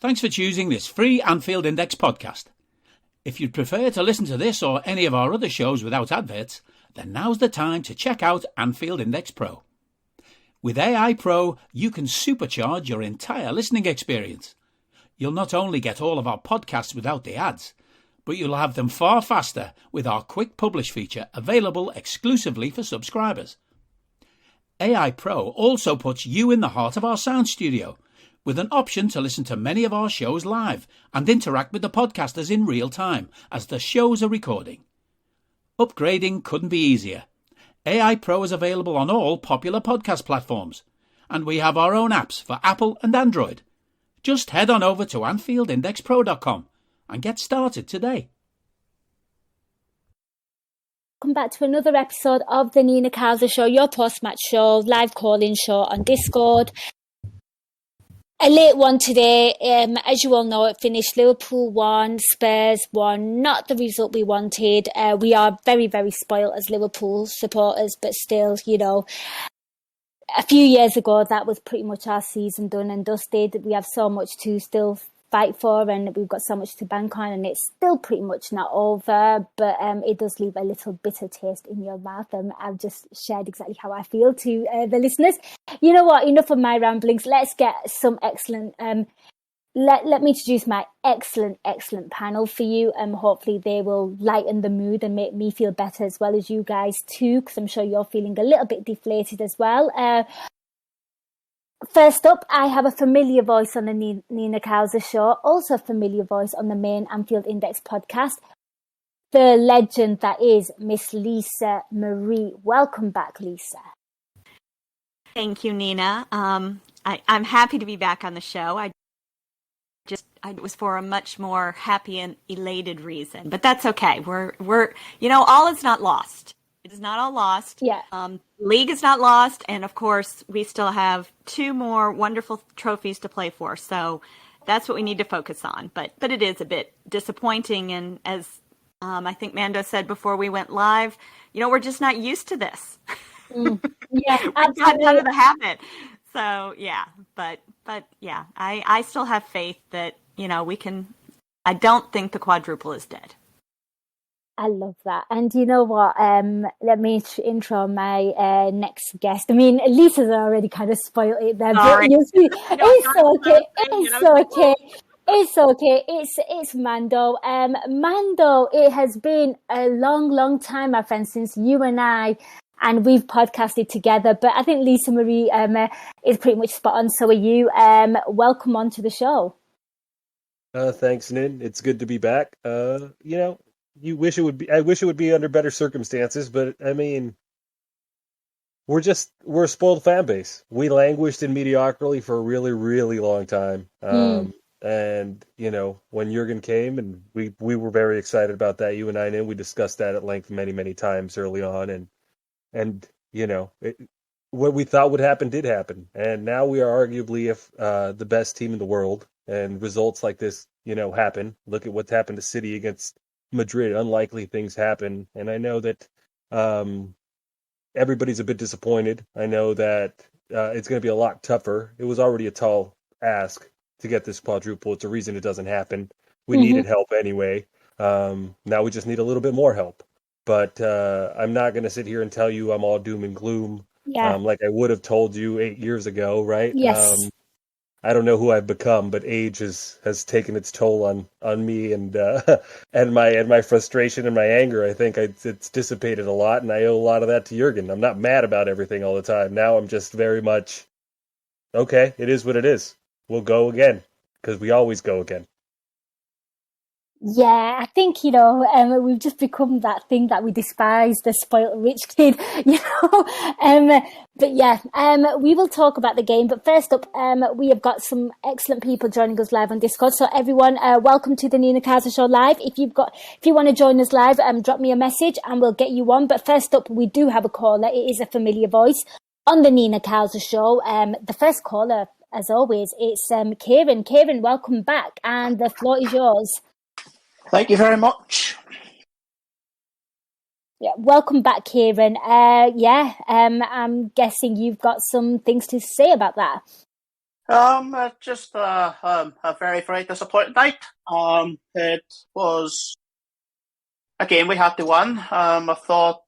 Thanks for choosing this free Anfield Index podcast. If you'd prefer to listen to this or any of our other shows without adverts, then now's the time to check out Anfield Index Pro. With AI Pro, you can supercharge your entire listening experience. You'll not only get all of our podcasts without the ads, but you'll have them far faster with our Quick Publish feature available exclusively for subscribers. AI Pro also puts you in the heart of our sound studio, with an option to listen to many of our shows live and interact with the podcasters in real time as the shows are recording. Upgrading couldn't be easier. AI Pro is available on all popular podcast platforms, and we have our own apps for Apple and Android. Just head on over to AnfieldIndexPro.com and get started today. Welcome back to another episode of the Nina Kauser Show, your post-match show, live call-in show on Discord. A late one today. As you all know, it finished Liverpool 1, Spurs 1. Not the result we wanted. We are very, very spoiled as Liverpool supporters, but still, you know, a few years ago, that was pretty much our season done and dusted. We have so much to still fight for, and we've got so much to bank on, and it's still pretty much not over, but it does leave a little bitter taste in your mouth, and I've just shared exactly how I feel to the listeners. You know what, enough of my ramblings. Let's get some excellent let me introduce my excellent panel for you, and hopefully they will lighten the mood and make me feel better as well as you guys too, because I'm sure you're feeling a little bit deflated as well. First up, I have a familiar voice on the Nina Kauser Show, also a familiar voice on the main Anfield Index podcast, the legend that is Miss Lisa Marie. Welcome back, Lisa. Thank you, Nina. I'm happy to be back on the show. It was for a much more happy and elated reason, but that's okay. We're all is not lost. It is not all lost. Yeah. League is not lost. And of course, we still have 2 more wonderful trophies to play for. So that's what we need to focus on. But it is a bit disappointing. And as I think Mando said before we went live, we're just not used to this. Yeah, We've gotten out of the habit. So, yeah. But yeah, I still have faith that, we can. I don't think the quadruple is dead. I love that. And you know what? Let me intro my next guest. I mean, Lisa's already kind of spoiled it there, but you see, it's okay. It's okay. It's Mando. Mando, it has been a long time, my friend, since you and we've podcasted together. But I think Lisa Marie is pretty much spot on. So are you. Welcome on to the show. Thanks, Nin. It's good to be back. I wish it would be under better circumstances, but I mean, we're a spoiled fan base. We languished in mediocrity for a really, really long time. And, when Jurgen came, and we were very excited about that, you and I, and we discussed that at length many, many times early on. And what we thought would happen did happen. And now we are arguably the best team in the world, and results like this, happen. Look at what's happened to City against Madrid. Unlikely things happen, and I know that everybody's a bit disappointed. I know that it's going to be a lot tougher. It was already a tall ask to get this quadruple. It's a reason it doesn't happen. We needed help anyway. Now we just need a little bit more help. But I'm not going to sit here and tell you I'm all doom and gloom, like I would have told you 8 years ago, right? Yes. I don't know who I've become, but age has taken its toll on me and my frustration and my anger. I think it's dissipated a lot, and I owe a lot of that to Jurgen. I'm not mad about everything all the time. Now I'm just very much, okay, it is what it is. We'll go again, because we always go again. Yeah, I think, we've just become that thing that we despise, the spoiled rich kid, But yeah, we will talk about the game. But first up, we have got some excellent people joining us live on Discord. So everyone, welcome to the Nina Kauser Show live. If you want to join us live, drop me a message and we'll get you on. But first up, we do have a caller. It is a familiar voice on the Nina Kauser Show. The first caller, as always, it's Kieran. Kieran, welcome back, and the floor is yours. Thank you very much. Yeah, welcome back, Kieran. I'm guessing you've got some things to say about that. Just a very, very disappointing night. It was a game we had to win. I thought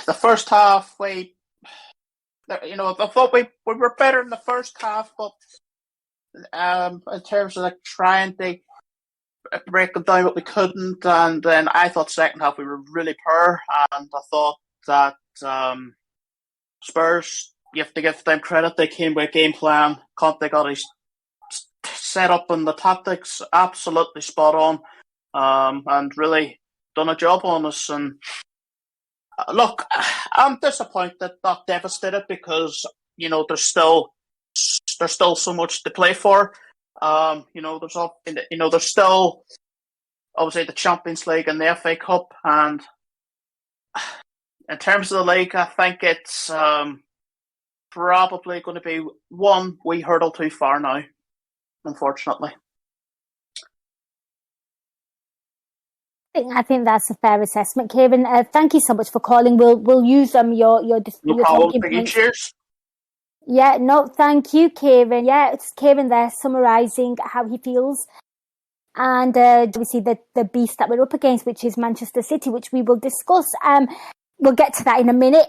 the first half I thought we were better in the first half, but in terms of like trying to break them down, but we couldn't. And then I thought second half we were really poor, and I thought that Spurs, you have to give them credit. They came with a game plan. Conte got his set up and the tactics absolutely spot on, and really done a job on us. And look, I'm disappointed, not devastated, because there's still so much to play for. There's still obviously the Champions League and the FA Cup, and in terms of the league, I think it's probably going to be one wee hurdle too far now, unfortunately. I think that's a fair assessment, Kieran. Thank you so much for calling. We'll use your No problem. talking points. Cheers. Yeah, no, thank you, Kieran. Yeah, it's Kieran there summarising how he feels. And obviously the beast that we're up against, which is Manchester City, which we will discuss. We'll get to that in a minute.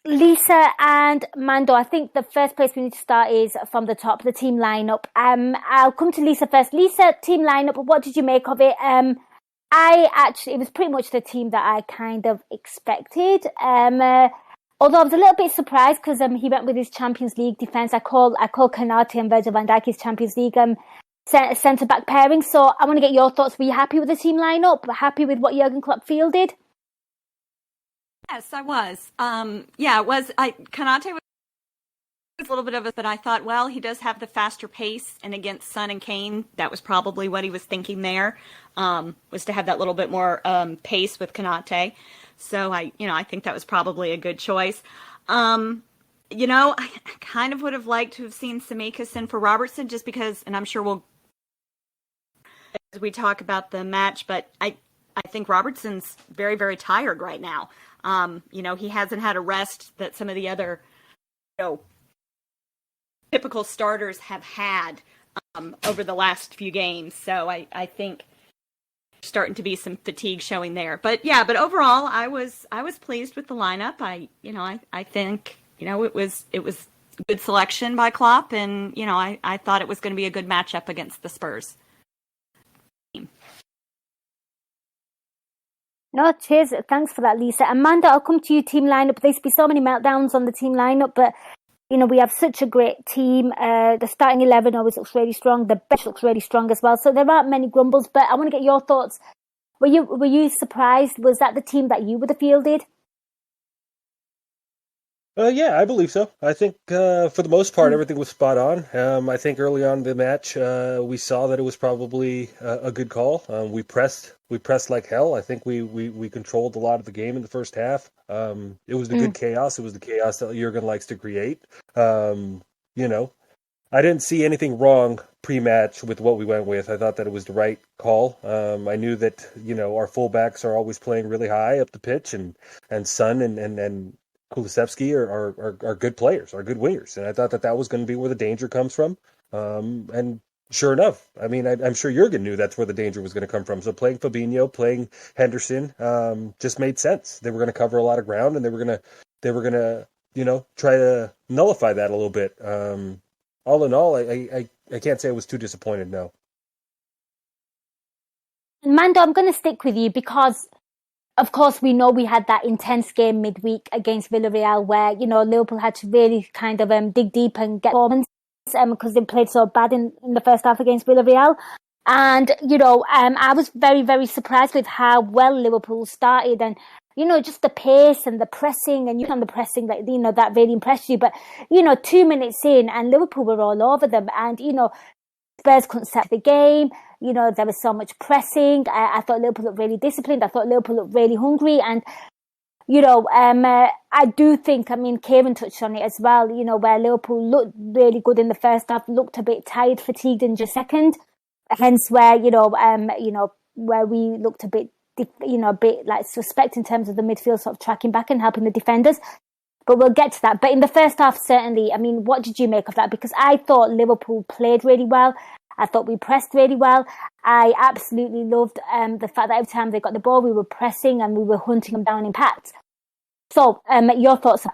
Lisa and Mando, I think the first place we need to start is from the top, the team lineup. I'll come to Lisa first. Lisa, team lineup, what did you make of it? It was pretty much the team that I kind of expected. Although I was a little bit surprised because he went with his Champions League defence. I call Konate and Virgil van Dijk his Champions League centre-back pairing. So I want to get your thoughts. Were you happy with the team lineup? Happy with what Jurgen Klopp fielded? Yes, I was. It was. Konate was a little bit of it, but I thought, well, he does have the faster pace, and against Son and Kane, that was probably what he was thinking there, was to have that little bit more pace with Konate. So I think that was probably a good choice. I kind of would have liked to have seen Tsimikas in for Robertson, just because, and I'm sure we'll, as we talk about the match, but I think Robertson's very, very tired right now. He hasn't had a rest that some of the other, typical starters have had over the last few games. So I think starting to be some fatigue showing there. But overall, I was pleased with the lineup. I think it was a good selection by Klopp, and I thought it was going to be a good matchup against the Spurs. No, cheers. Thanks for that, Lisa. Amanda, I'll come to you, team lineup. There's been so many meltdowns on the team lineup, but, we have such a great team. The starting 11 always looks really strong. The bench looks really strong as well. So there aren't many grumbles, but I want to get your thoughts. Were you surprised? Was that the team that you would have fielded? Yeah, I believe so. I think for the most part, everything was spot on. I think early on in the match, we saw that it was probably a good call. We pressed like hell. I think we controlled a lot of the game in the first half. It was the good chaos. It was the chaos that Jurgen likes to create. I didn't see anything wrong pre-match with what we went with. I thought that it was the right call. I knew that our fullbacks are always playing really high up the pitch, and Son and Kulusevski are good players, are good wingers, and I thought that was going to be where the danger comes from. And sure enough, I mean, I'm sure Jurgen knew that's where the danger was going to come from. So playing Fabinho, playing Henderson, just made sense. They were going to cover a lot of ground, and they were going to try to nullify that a little bit. All in all, I can't say I was too disappointed. No. Mando, I'm going to stick with you because, of course, we know we had that intense game midweek against Villarreal where, Liverpool had to really kind of dig deep and get performance because they played so bad in the first half against Villarreal. And, I was very, very surprised with how well Liverpool started and, just the pace and the pressing and on the pressing, that really impressed you. But, 2 minutes in and Liverpool were all over them and, Spurs couldn't set the game. There was so much pressing. I thought Liverpool looked really disciplined. I thought Liverpool looked really hungry. And, I do think, Kieran touched on it as well, where Liverpool looked really good in the first half, looked a bit tired, fatigued in just second. Hence where, where we looked a bit like suspect in terms of the midfield sort of tracking back and helping the defenders. But we'll get to that. But in the first half, certainly, I mean, what did you make of that? Because I thought Liverpool played really well. I thought we pressed really well. I absolutely loved the fact that every time they got the ball, we were pressing and we were hunting them down in packs. So, your thoughts?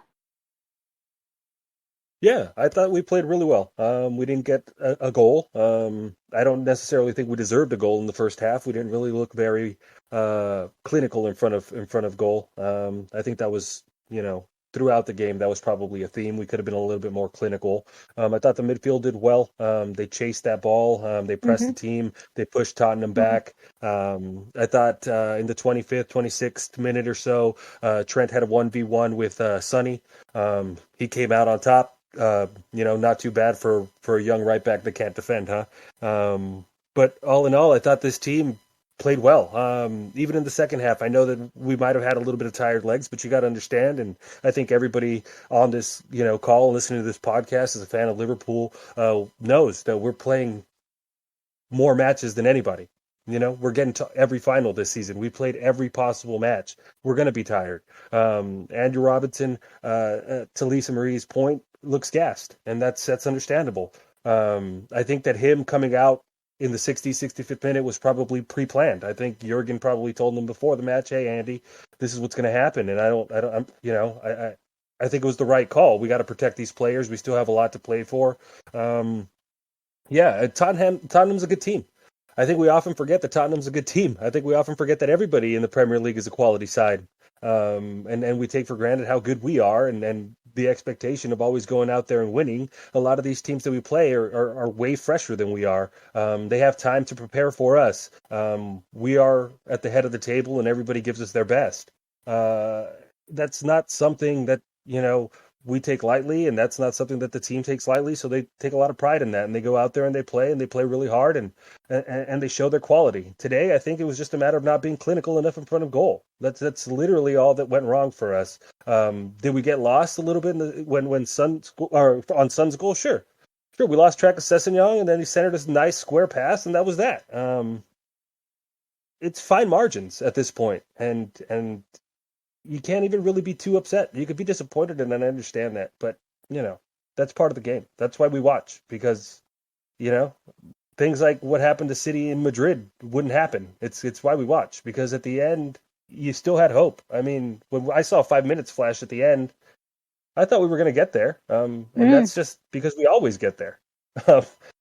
Yeah, I thought we played really well. We didn't get a goal. I don't necessarily think we deserved a goal in the first half. We didn't really look very clinical in front of goal. I think that was, throughout the game, that was probably a theme. We could have been a little bit more clinical. I thought the midfield did well. They chased that ball. They pressed the team. They pushed Tottenham back. I thought in the 25th, 26th minute or so, Trent had a 1v1 with Sonny. He came out on top. Not too bad for a young right back that can't defend, huh? But all in all, I thought this team played well. Even in the second half, I know that we might have had a little bit of tired legs, but you got to understand, and I think everybody on this, call and listening to this podcast as a fan of Liverpool knows that we're playing more matches than anybody. We're getting to every final this season. We played every possible match. We're going to be tired. Andrew Robinson, to Lisa Marie's point, looks gassed, and that's understandable. I think that him coming out in the 65th minute was probably pre-planned. I think Jurgen probably told him before the match, "Hey, Andy, this is what's going to happen." And I think it was the right call. We got to protect these players. We still have a lot to play for. Tottenham's a good team. I think we often forget that Tottenham's a good team. I think we often forget that everybody in the Premier League is a quality side. And we take for granted how good we are and the expectation of always going out there and winning. A lot of these teams that we play are way fresher than we are. They have time to prepare for us. We are at the head of the table and everybody gives us their best. That's not something that, we take lightly, and that's not something that the team takes lightly. So they take a lot of pride in that, and they go out there and they play really hard, and they show their quality. Today, I think it was just a matter of not being clinical enough in front of goal. That's literally all that went wrong for us. Did we get lost a little bit when Son's on Son's goal? Sure. We lost track of Sessegnon, and then he centered a nice square pass, and that was that. It's fine margins at this point, and you can't even really be too upset. You could be disappointed, and I understand that. But, that's part of the game. That's why we watch, because, things like what happened to City in Madrid wouldn't happen. It's why we watch, because at the end, you still had hope. I mean, when I saw 5 minutes flash at the end, I thought we were going to get there. And that's just because we always get there.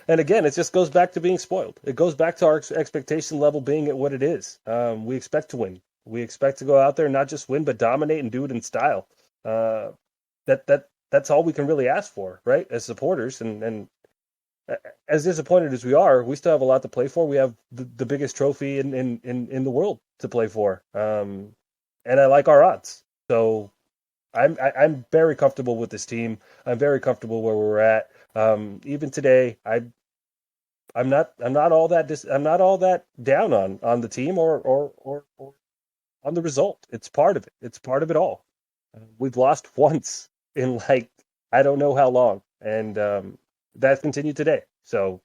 And again, it just goes back to being spoiled. It goes back to our expectation level being at what it is. We expect to win. We expect to go out there and not just win, but dominate and do it in style. That's all we can really ask for, right? As supporters, and as disappointed as we are, we still have a lot to play for. We have the biggest trophy in the world to play for, and I like our odds. So I'm very comfortable with this team. I'm very comfortable where we're at. Even today, I'm not all that down on the team or on the result. It's part of it. It's part of it all. We've lost once in I don't know how long, and that continued today. So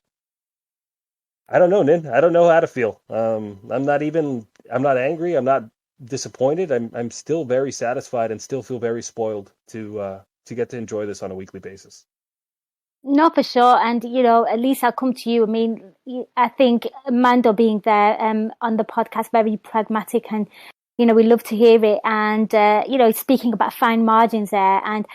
I don't know, Nin. I don't know how to feel. I'm not angry. I'm not disappointed. I'm still very satisfied and still feel very spoiled to get to enjoy this on a weekly basis. No, for sure. And, at least I'll come to you. I mean, I think Mando being there on the podcast, very pragmatic, and, we love to hear it. And, speaking about fine margins there. And,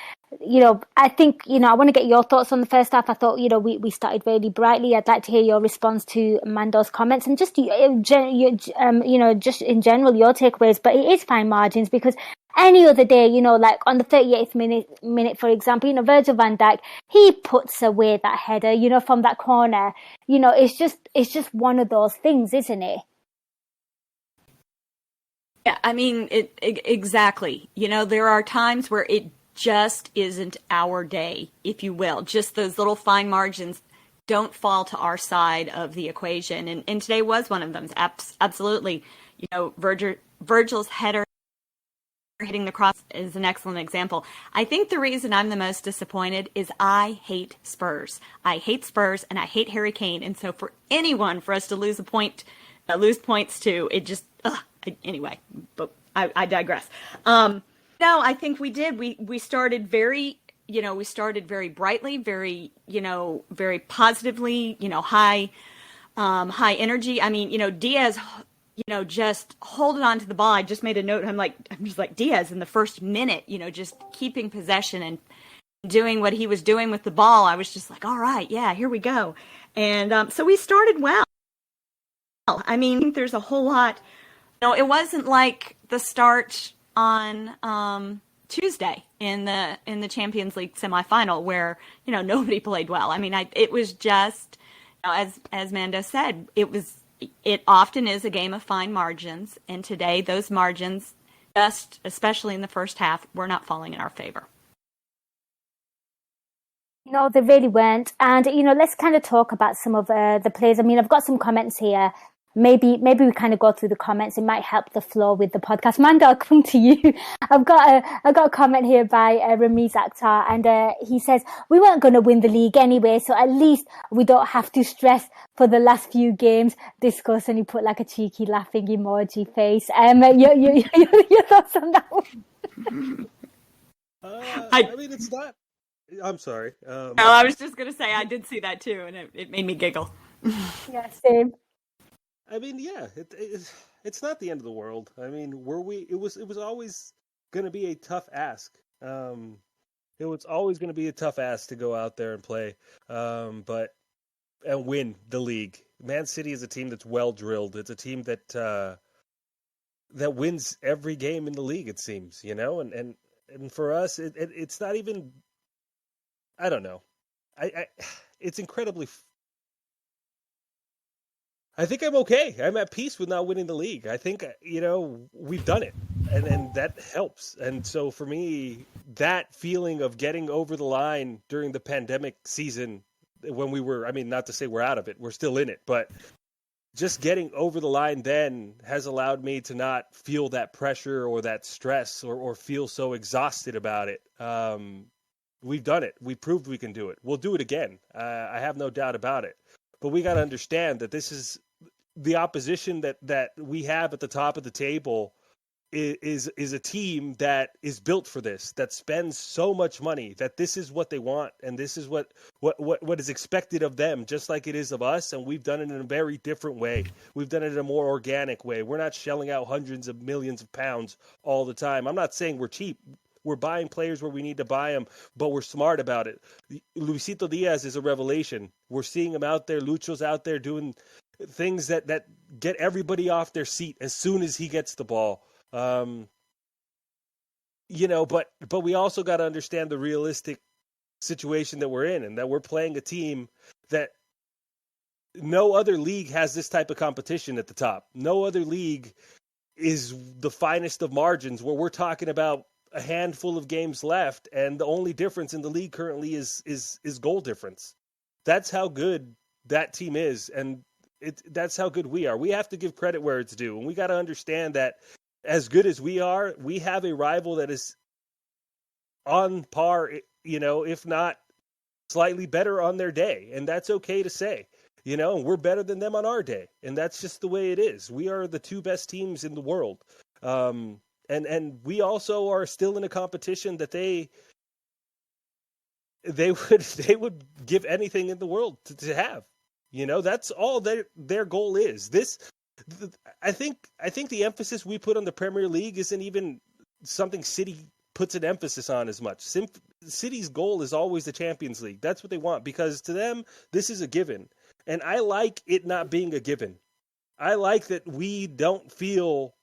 I think, I want to get your thoughts on the first half. I thought, we started really brightly. I'd like to hear your response to Mando's comments and just, just in general, your takeaways. But it is fine margins, because any other day, like on the 38th minute, for example, Virgil van Dijk, he puts away that header, from that corner. It's just one of those things, isn't it? Yeah, I mean, exactly. There are times where it just isn't our day, if you will. Just those little fine margins don't fall to our side of the equation. And today was one of them. Absolutely. Virgil's header hitting the cross is an excellent example. I think the reason I'm the most disappointed is I hate Spurs. I hate Spurs and I hate Harry Kane. And so for us to lose points to, it just, anyway, but I digress. No, I think we did. We started very, we started very brightly, very, very positively, high energy. I mean, Diaz, just holding on to the ball. I just made a note. I'm just like Diaz in the first minute, just keeping possession and doing what he was doing with the ball. I was just like, all right, yeah, here we go. And so we started well. I mean, I think there's a whole lot. It wasn't like the start on Tuesday in the Champions League semifinal where nobody played well. I mean, it was just as Mando said, it often is a game of fine margins, and today those margins, just especially in the first half, were not falling in our favor. No, they really weren't. And, let's kind of talk about some of the players. I mean, I've got some comments here. Maybe we kind of go through the comments. It might help the flow with the podcast. Mando, I'll come to you. I've got a comment here by Ramiz Akhtar, and he says, we weren't going to win the league anyway, so at least we don't have to stress for the last few games. Discuss, and he put like a cheeky laughing emoji face. Your thoughts on that one? I mean, it's not... I'm sorry. No, I was just going to say I did see that too, and it made me giggle. Yeah, same. I mean, yeah, it's not the end of the world. I mean, it was always going to be a tough ask. It was always going to be a tough ask to go out there and play, and win the league. Man City is a team that's well drilled. It's a team that wins every game in the league, it seems, and for us, it's not even. I don't know. It's incredibly. I think I'm okay. I'm at peace with not winning the league. I think, we've done it, and that helps. And so for me, that feeling of getting over the line during the pandemic season when we were, I mean, not to say we're out of it, we're still in it, but just getting over the line then has allowed me to not feel that pressure or that stress or feel so exhausted about it. We've done it. We proved we can do it. We'll do it again. I have no doubt about it. But we got to understand that this is the opposition that we have at the top of the table is a team that is built for this, that spends so much money, that this is what they want, and this is what is expected of them, just like it is of us. And we've done it in a very different way. We've done it in a more organic way. We're not shelling out hundreds of millions of pounds all the time. I'm not saying we're cheap. We're buying players where we need to buy them, but we're smart about it. Luisito Diaz is a revelation. We're seeing him out there. Lucho's out there doing things that get everybody off their seat as soon as he gets the ball. But we also got to understand the realistic situation that we're in, and that we're playing a team that no other league has this type of competition at the top. No other league is the finest of margins, where we're talking about a handful of games left, and the only difference in the league currently is goal difference. That's how good that team is, and that's how good we are. We have to give credit where it's due, and we got to understand that as good as we are, we have a rival that is on par, if not slightly better on their day, and that's okay to say. And we're better than them on our day, and that's just the way it is. We are the two best teams in the world. And we also are still in a competition that they would give anything in the world to have. That's all their goal is. I think the emphasis we put on the Premier League isn't even something City puts an emphasis on as much. City's goal is always the Champions League. That's what they want, because to them this is a given. And I like it not being a given. I like that we don't feel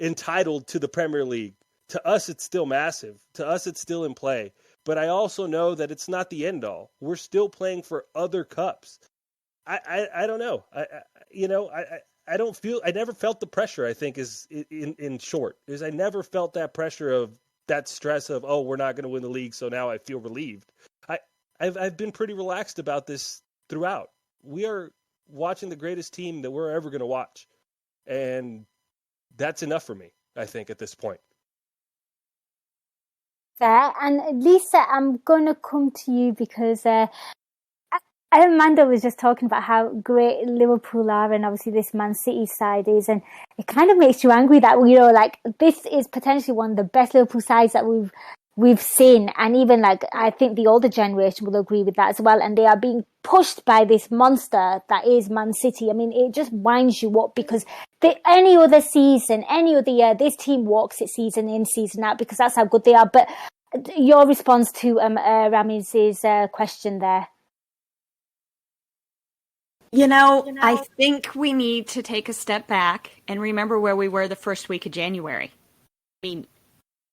entitled to the Premier League. To us, it's still massive. To us, it's still in play. But I also know that it's not the end all. We're still playing for other cups. I don't know. I don't feel. I never felt the pressure. I think is in short is I never felt that pressure of that stress of, oh, we're not going to win the league, so now I feel relieved. I've been pretty relaxed about this throughout. We are watching the greatest team that we're ever going to watch, and that's enough for me, I think, at this point. Fair. And Lisa, I'm going to come to you because Mando was just talking about how great Liverpool are, and obviously this Man City side is, and it kind of makes you angry that, you know, like, this is potentially one of the best Liverpool sides that we've seen, and even, like, I think the older generation will agree with that as well, and they are being pushed by this monster that is Man City. I mean, it just winds you up, because any other season, any other year, this team walks it season in, season out, because that's how good they are. But your response to Ramiz's question there? You know, I think we need to take a step back and remember where we were the first week of January. I mean,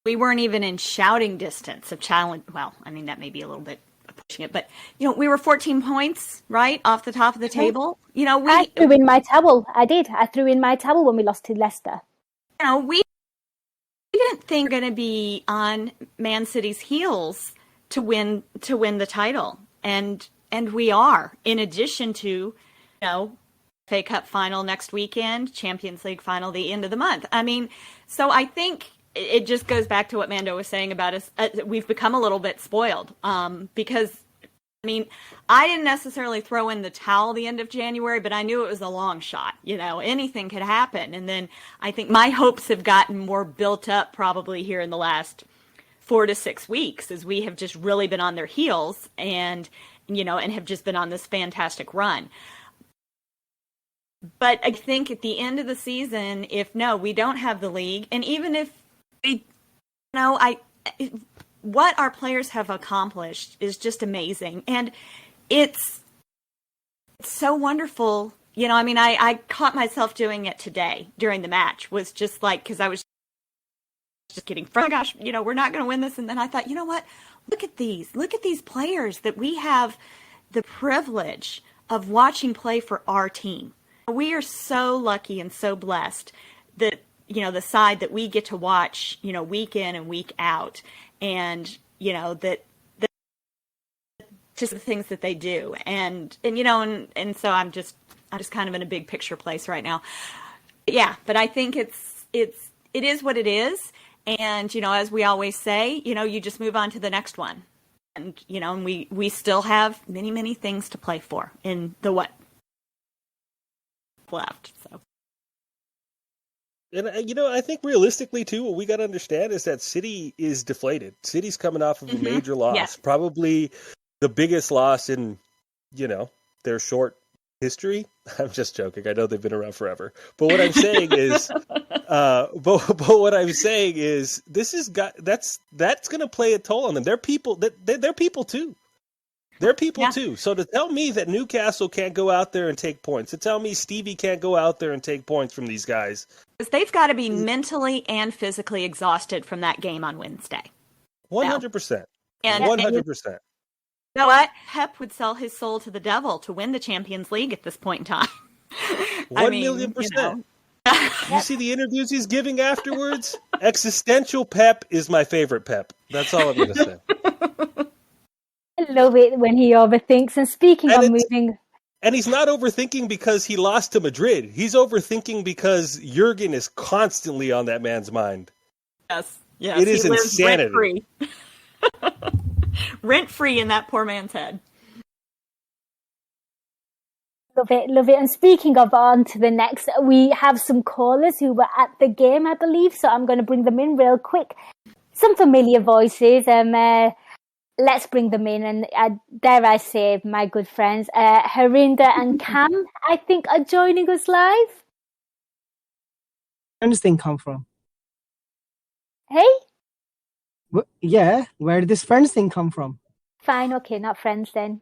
we weren't even in shouting distance of challenge. Well, I mean, that may be a little bit pushing it, but, you know, we were 14 points, right, off the top of the table. You know, I threw in my towel. I did. I threw in my towel when we lost to Leicester. You know, we didn't think we were going to be on Man City's heels to win the title. And we are, in addition to, you know, FA Cup final next weekend, Champions League final the end of the month. I mean, so I think it just goes back to what Mando was saying about us. We've become a little bit spoiled because, I mean, I didn't necessarily throw in the towel the end of January, but I knew it was a long shot. You know, anything could happen. And then I think my hopes have gotten more built up probably here in the last 4 to 6 weeks, as we have just really been on their heels and, you know, and have just been on this fantastic run. But I think at the end of the season, if we don't have the league, and even if we, you know, what our players have accomplished is just amazing. And it's so wonderful. You know, I mean, I caught myself doing it today during the match, was just like, because I was just getting, oh my gosh, you know, we're not going to win this. And then I thought, you know what? Look at these players that we have the privilege of watching play for our team. We are so lucky and so blessed that, you know, the side that we get to watch, you know, week in and week out, and, you know, that just the things that they do. And you know, and so I'm just kind of in a big picture place right now. Yeah, but I think it is what it is. And, you know, as we always say, you know, you just move on to the next one. And, you know, and we still have many, many things to play for in the what left. So. And, you know, I think realistically, too, what we got to understand is that City is deflated. City's coming off of a major loss, probably the biggest loss in, you know, their short history. I'm just joking. I know they've been around forever. But what I'm saying is, that's going to play a toll on them. They're people they're people too. They're people too. So to tell me that Newcastle can't go out there and take points, to tell me Stevie can't go out there and take points from these guys, they've got to be mentally and physically exhausted from that game on Wednesday. 100%. And 100%. You know what? Pep would sell his soul to the devil to win the Champions League at this point in time. 1,000,000%. You know. You see the interviews he's giving afterwards? Existential Pep is my favorite Pep. That's all I'm going to say. I love it when he overthinks. And speaking of moving... And he's not overthinking because he lost to Madrid. He's overthinking because Jurgen is constantly on that man's mind. Yes. It is insanity. Rent-free in that poor man's head. Love it. And speaking of, on to the next, we have some callers who were at the game, I believe, so I'm going to bring them in real quick. Some familiar voices. Let's bring them in, and dare I say, my good friends, Harinder and Cam, I think, are joining us live. Where does this thing come from? Hey? Yeah, where did this friends thing come from? Fine, okay, not friends then.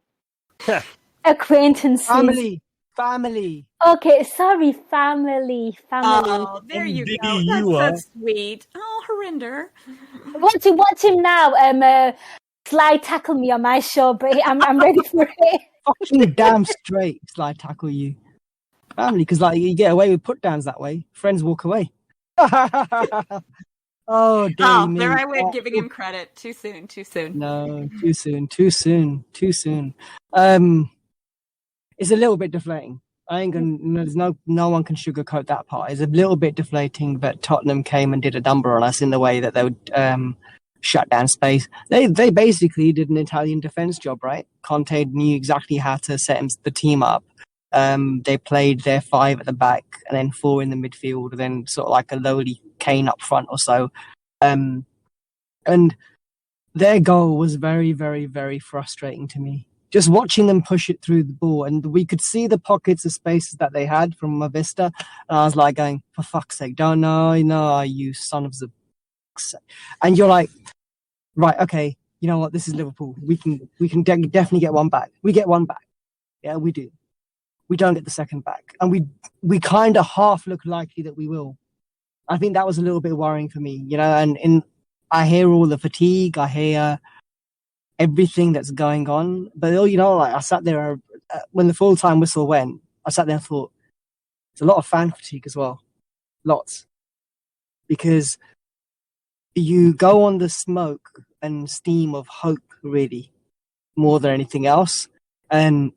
Acquaintances. Family. Okay, sorry, family. Oh, there you go. That's so sweet. Oh, Harinder. Watch him now. Slide tackle me on my show, but I'm ready for it. Fucking damn straight, slide tackle you. Family, because like you get away with put downs that way. Friends walk away. Oh, me. There I went giving him credit. Too soon. No, too soon. It's a little bit deflating. I ain't gonna. There's no one can sugarcoat that part. It's a little bit deflating that Tottenham came and did a number on us in the way that they would shut down space. They basically did an Italian defense job, right? Conte knew exactly how to set the team up. They played their 5 at the back and then 4 in the midfield, and then sort of like a lowly Kane up front or so. And their goal was very, very, very frustrating to me. Just watching them push it through the ball, and we could see the pockets of spaces that they had from a vista. And I was like going, for fuck's sake, don't know, you son of the... And you're like, right, okay, you know what? This is Liverpool. We can definitely get one back. We get one back. Yeah, we do. We don't get the second back. And we kind of half look likely that we will. I think that was a little bit worrying for me, and I hear all the fatigue. I hear everything that's going on. But, I sat there when the full-time whistle went, I sat there and thought, there's a lot of fan fatigue as well. Lots. Because you go on the smoke and steam of hope, really, more than anything else. And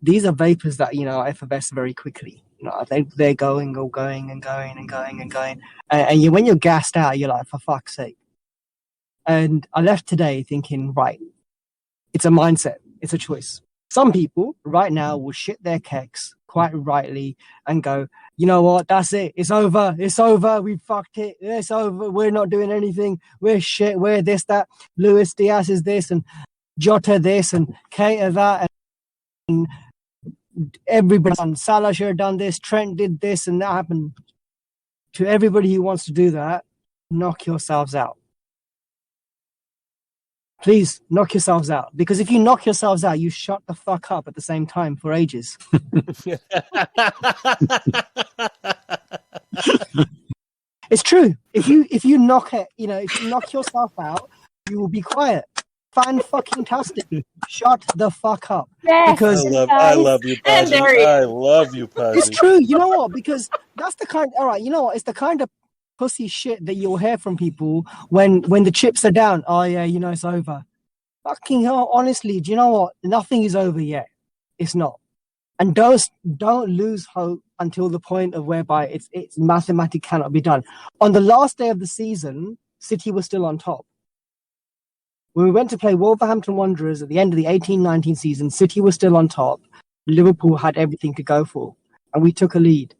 these are vapors that, effervesce very quickly. They're going. And when you're gassed out, you're like, for fuck's sake. And I left today thinking, right, it's a mindset. It's a choice. Some people right now will shit their kecks quite rightly and go, you know what, that's it. It's over. We fucked it. It's over. We're not doing anything. We're shit. We're this, that. Luis Diaz is this and Jota this and Keita that. And everybody done. Salah should have done this. Trent did this and that happened. To everybody who wants to do that, knock yourselves out. Please knock yourselves out. Because if you knock yourselves out, you shut the fuck up at the same time for ages. It's true. If you knock it, if you knock yourself out, you will be quiet. Fan-fucking-tastic. Shut the fuck up. Yes, because I love you, Pazzi. I love you, Pazzi. It's true. You know what? Because that's the kind. All right. You know what? It's the kind of pussy shit that you'll hear from people when the chips are down. Oh yeah, it's over. Fucking hell, honestly, do you know what? Nothing is over yet. It's not. And don't lose hope until the point of whereby it's mathematically cannot be done. On the last day of the season, City was still on top. When we went to play Wolverhampton Wanderers at the end of the 18-19 season, City was still on top. Liverpool had everything to go for, and we took a lead.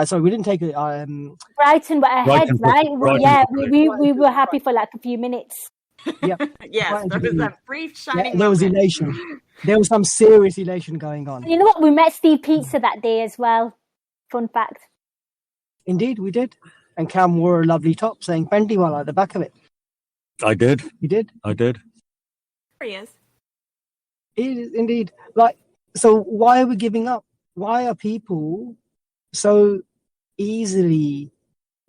Sorry, we didn't take it. Brighton were ahead, right? We were happy for like a few minutes. Yep. Yes, there was that brief shining there was moment. elation. There was some serious elation going on. You know what? We met Steve Pizza that day as well. Fun fact. Indeed, we did. And Cam wore a lovely top saying Pendywell at the back of it. I did. You did? I did. There he is. It is indeed. So why are we giving up? Why are people so easily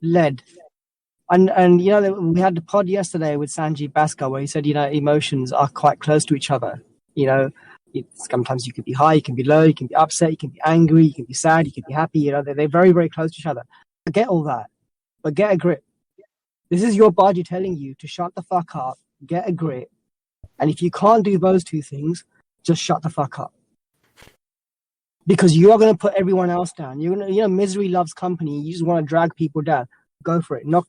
led? And we had the pod yesterday with Sanjeev Bhaskar where he said, emotions are quite close to each other. Sometimes you can be high, you can be low, you can be upset, you can be angry, you can be sad, you can be happy. They're very, very close to each other. I get all that, but get a grip. This is your body telling you to shut the fuck up, get a grip. And if you can't do those two things, just shut the fuck up. Because you are going to put everyone else down. You're going to, misery loves company. You just want to drag people down. Go for it. Knock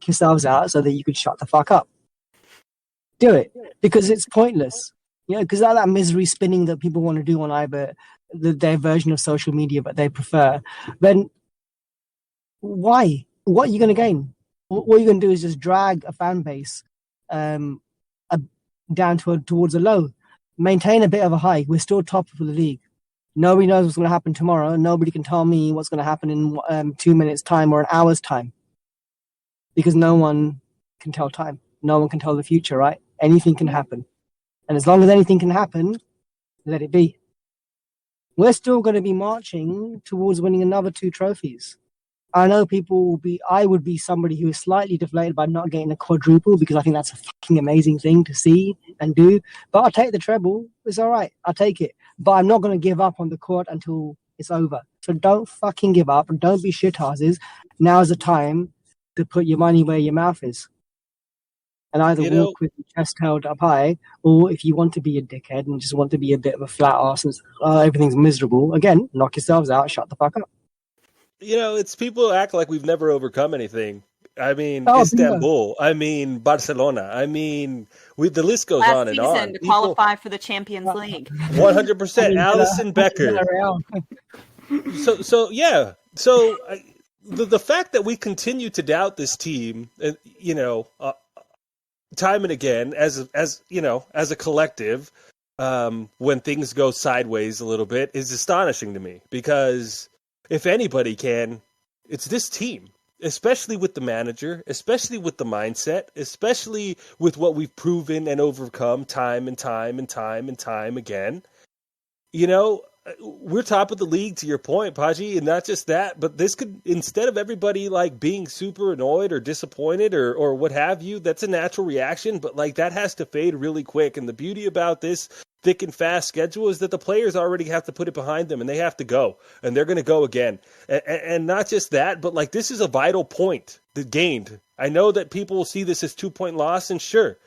yourselves out so that you can shut the fuck up. Do it. Because it's pointless. Because that misery spinning that people want to do on either their version of social media, but they prefer, then why? What are you going to gain? What you're going to do is just drag a fan base down towards a low. Maintain a bit of a high. We're still top of the league. Nobody knows what's going to happen tomorrow. Nobody can tell me what's going to happen in 2 minutes' time or an hour's time. Because no one can tell time. No one can tell the future, right? Anything can happen. And as long as anything can happen, let it be. We're still going to be marching towards winning another 2 trophies. I know I would be somebody who is slightly deflated by not getting a quadruple because I think that's a fucking amazing thing to see and do. But I'll take the treble. It's all right. I'll take it. But I'm not going to give up on the court until it's over. So don't fucking give up and don't be shitasses. Now's the time to put your money where your mouth is. And either walk with your chest held up high, or if you want to be a dickhead and just want to be a bit of a flat arse and everything's miserable, again, knock yourselves out, shut the fuck up. It's people act like we've never overcome anything. I mean, Oh, Istanbul. I mean, Barcelona. I mean, the list goes Last on and season on. to qualify for the Champions League. 100%. Allison Becker. So yeah. So the fact that we continue to doubt this team, time and again, as you know, as a collective, when things go sideways a little bit, is astonishing to me. Because if anybody can, it's this team. Especially with the manager, especially with the mindset, especially with what we've proven and overcome time and time and time and time again. You know, we're top of the league, to your point, Paji, and not just that, but this could, instead of everybody like being super annoyed or disappointed or what have you, that's a natural reaction, but like that has to fade really quick. And the beauty about this thick and fast schedule is that the players already have to put it behind them and they have to go, and they're going to go again. And not just that, but like this is a vital point that gained. I know that people will see this as 2-point loss, and sure,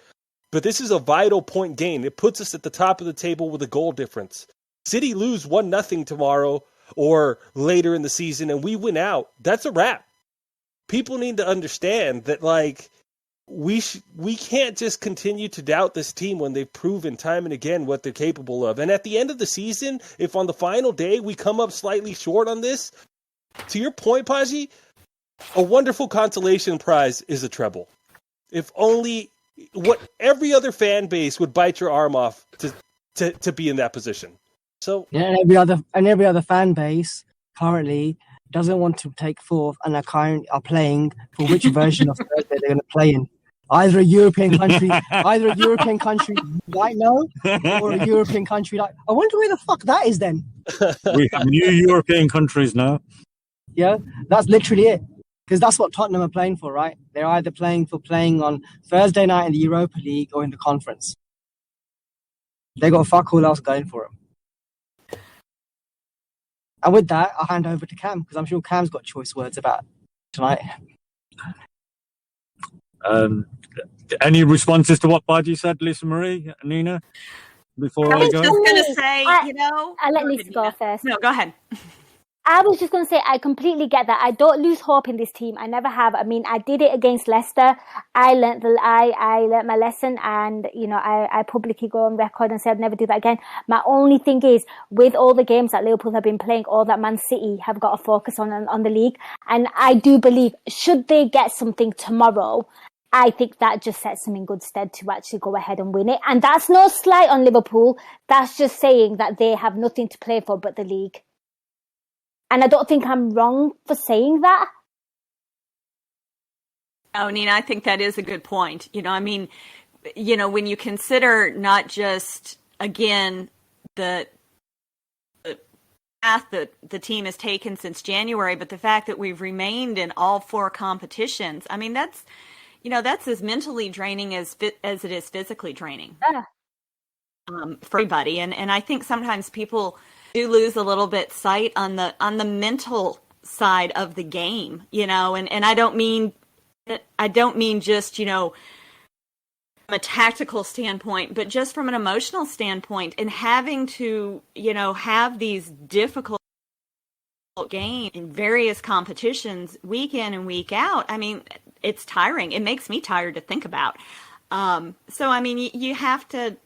but this is a vital point gain. It puts us at the top of the table with a goal difference. City lose 1-0 tomorrow or later in the season and we win out. That's a wrap. People need to understand that like we can't just continue to doubt this team when they've proven time and again what they're capable of. And at the end of the season, if on the final day we come up slightly short on this, to your point, Paji, a wonderful consolation prize is a treble. If only what every other fan base would bite your arm off to be in that position. So yeah, and every other fan base currently doesn't want to take fourth and are playing for which version of Thursday they're going to play in. Either a European country right now, or a European country like. I wonder where the fuck that is then. We have new European countries now. Yeah, that's literally it. Because that's what Tottenham are playing for, right? They're either playing on Thursday night in the Europa League or in the conference. They got fuck all else going for them. And with that, I'll hand over to Cam, because I'm sure Cam's got choice words about tonight. Any responses to what Baji said, Lisa Marie, Nina, before I was I go? just going to say, I'll let Lisa go first. No, go ahead. I was just going to say, I completely get that. I don't lose hope in this team. I never have. I mean, I did it against Leicester. I learnt my lesson, and I publicly go on record and say I'd never do that again. My only thing is, with all the games that Liverpool have been playing, or that Man City have got to focus on the league, and I do believe, should they get something tomorrow, I think that just sets them in good stead to actually go ahead and win it. And that's no slight on Liverpool. That's just saying that they have nothing to play for but the league. And I don't think I'm wrong for saying that. Oh, Nina, I think that is a good point. When you consider not just, again, the path that the team has taken since January, but the fact that we've remained in all 4 competitions. I mean, that's as mentally draining as it is physically draining. Yeah. For everybody. And I think sometimes people do lose a little bit sight on the mental side of the game, and I don't mean just, from a tactical standpoint, but just from an emotional standpoint, and having to, have these difficult games in various competitions week in and week out. I mean, it's tiring. It makes me tired to think about. So, I mean, you have to,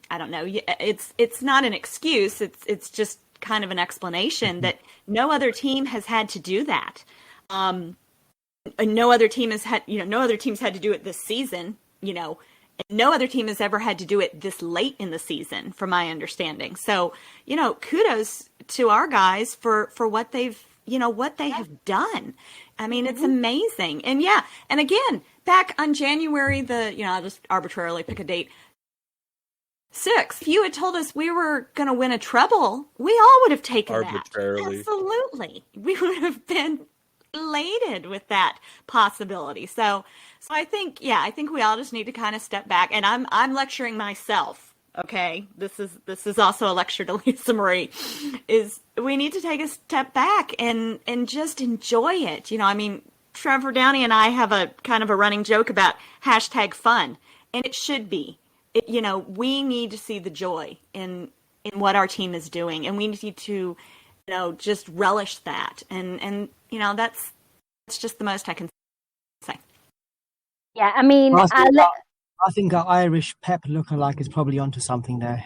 I don't know. It's not an excuse. It's just kind of an explanation that no other team has had to do that. No other team has had, no other team's had to do it this season, and no other team has ever had to do it this late in the season, from my understanding. So, kudos to our guys for what they've, what they have done. I mean, it's amazing. And yeah, and again, back on January I'll just arbitrarily pick a date, 6. If you had told us we were going to win a treble, we all would have taken arbitrarily. That. Absolutely. We would have been elated with that possibility. So I think we all just need to kind of step back. And I'm lecturing myself. Okay. This is also a lecture to Lisa Marie, is we need to take a step back and just enjoy it. I mean, Trevor Downey and I have a kind of a running joke about #fun, and it should be. We need to see the joy in what our team is doing, and we need to, just relish that. And that's just the most I can say. Yeah, I mean, I think our Irish Pep lookalike is probably onto something there.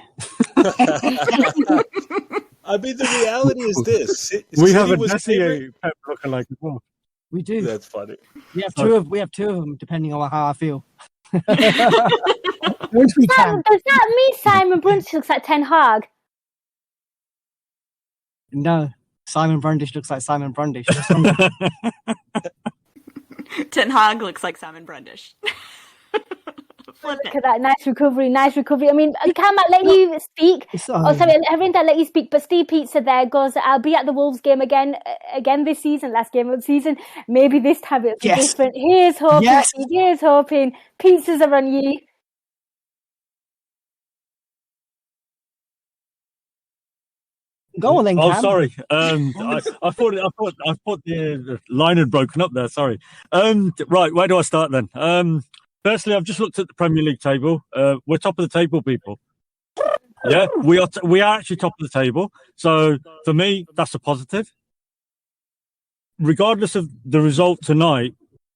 I mean, the reality is this: We have City a was favorite. Pep lookalike as well. We do. That's funny. We have two of them, depending on how I feel. Once we can. Does that mean Simon Brundish looks like Ten Hag? No, Simon Brundish looks like Simon Brundish. Ten Hag looks like Simon Brundish. Flip Look it. at that, nice recovery. I mean, can I let you speak? Oh, sorry, Herinda, let you speak. But Steve Pizza there goes, I'll be at the Wolves game again this season, last game of the season. Maybe this time it'll be different. Here's hoping. Yes. Here's hoping. Pizzas are on you. Go on then, Cam. Oh, sorry. I thought the line had broken up there. Sorry. Right, where do I start then? Firstly, I've just looked at the Premier League table. We're top of the table, people. Yeah, we are actually top of the table. So for me, that's a positive. Regardless of the result tonight,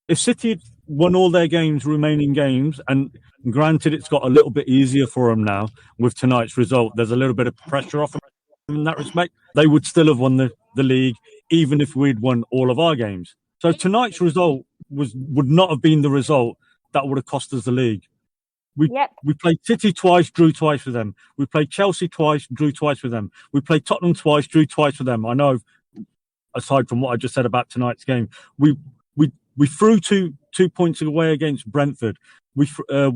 if City had won all their remaining games, and granted it's got a little bit easier for them now with tonight's result, there's a little bit of pressure off them in that respect, they would still have won the league, even if we'd won all of our games. So tonight's result would not have been the result that would have cost us the league. We played City twice, drew twice with them. We played Chelsea twice, drew twice with them. We played Tottenham twice, drew twice with them. I know, aside from what I just said about tonight's game, we threw two points away against Brentford. We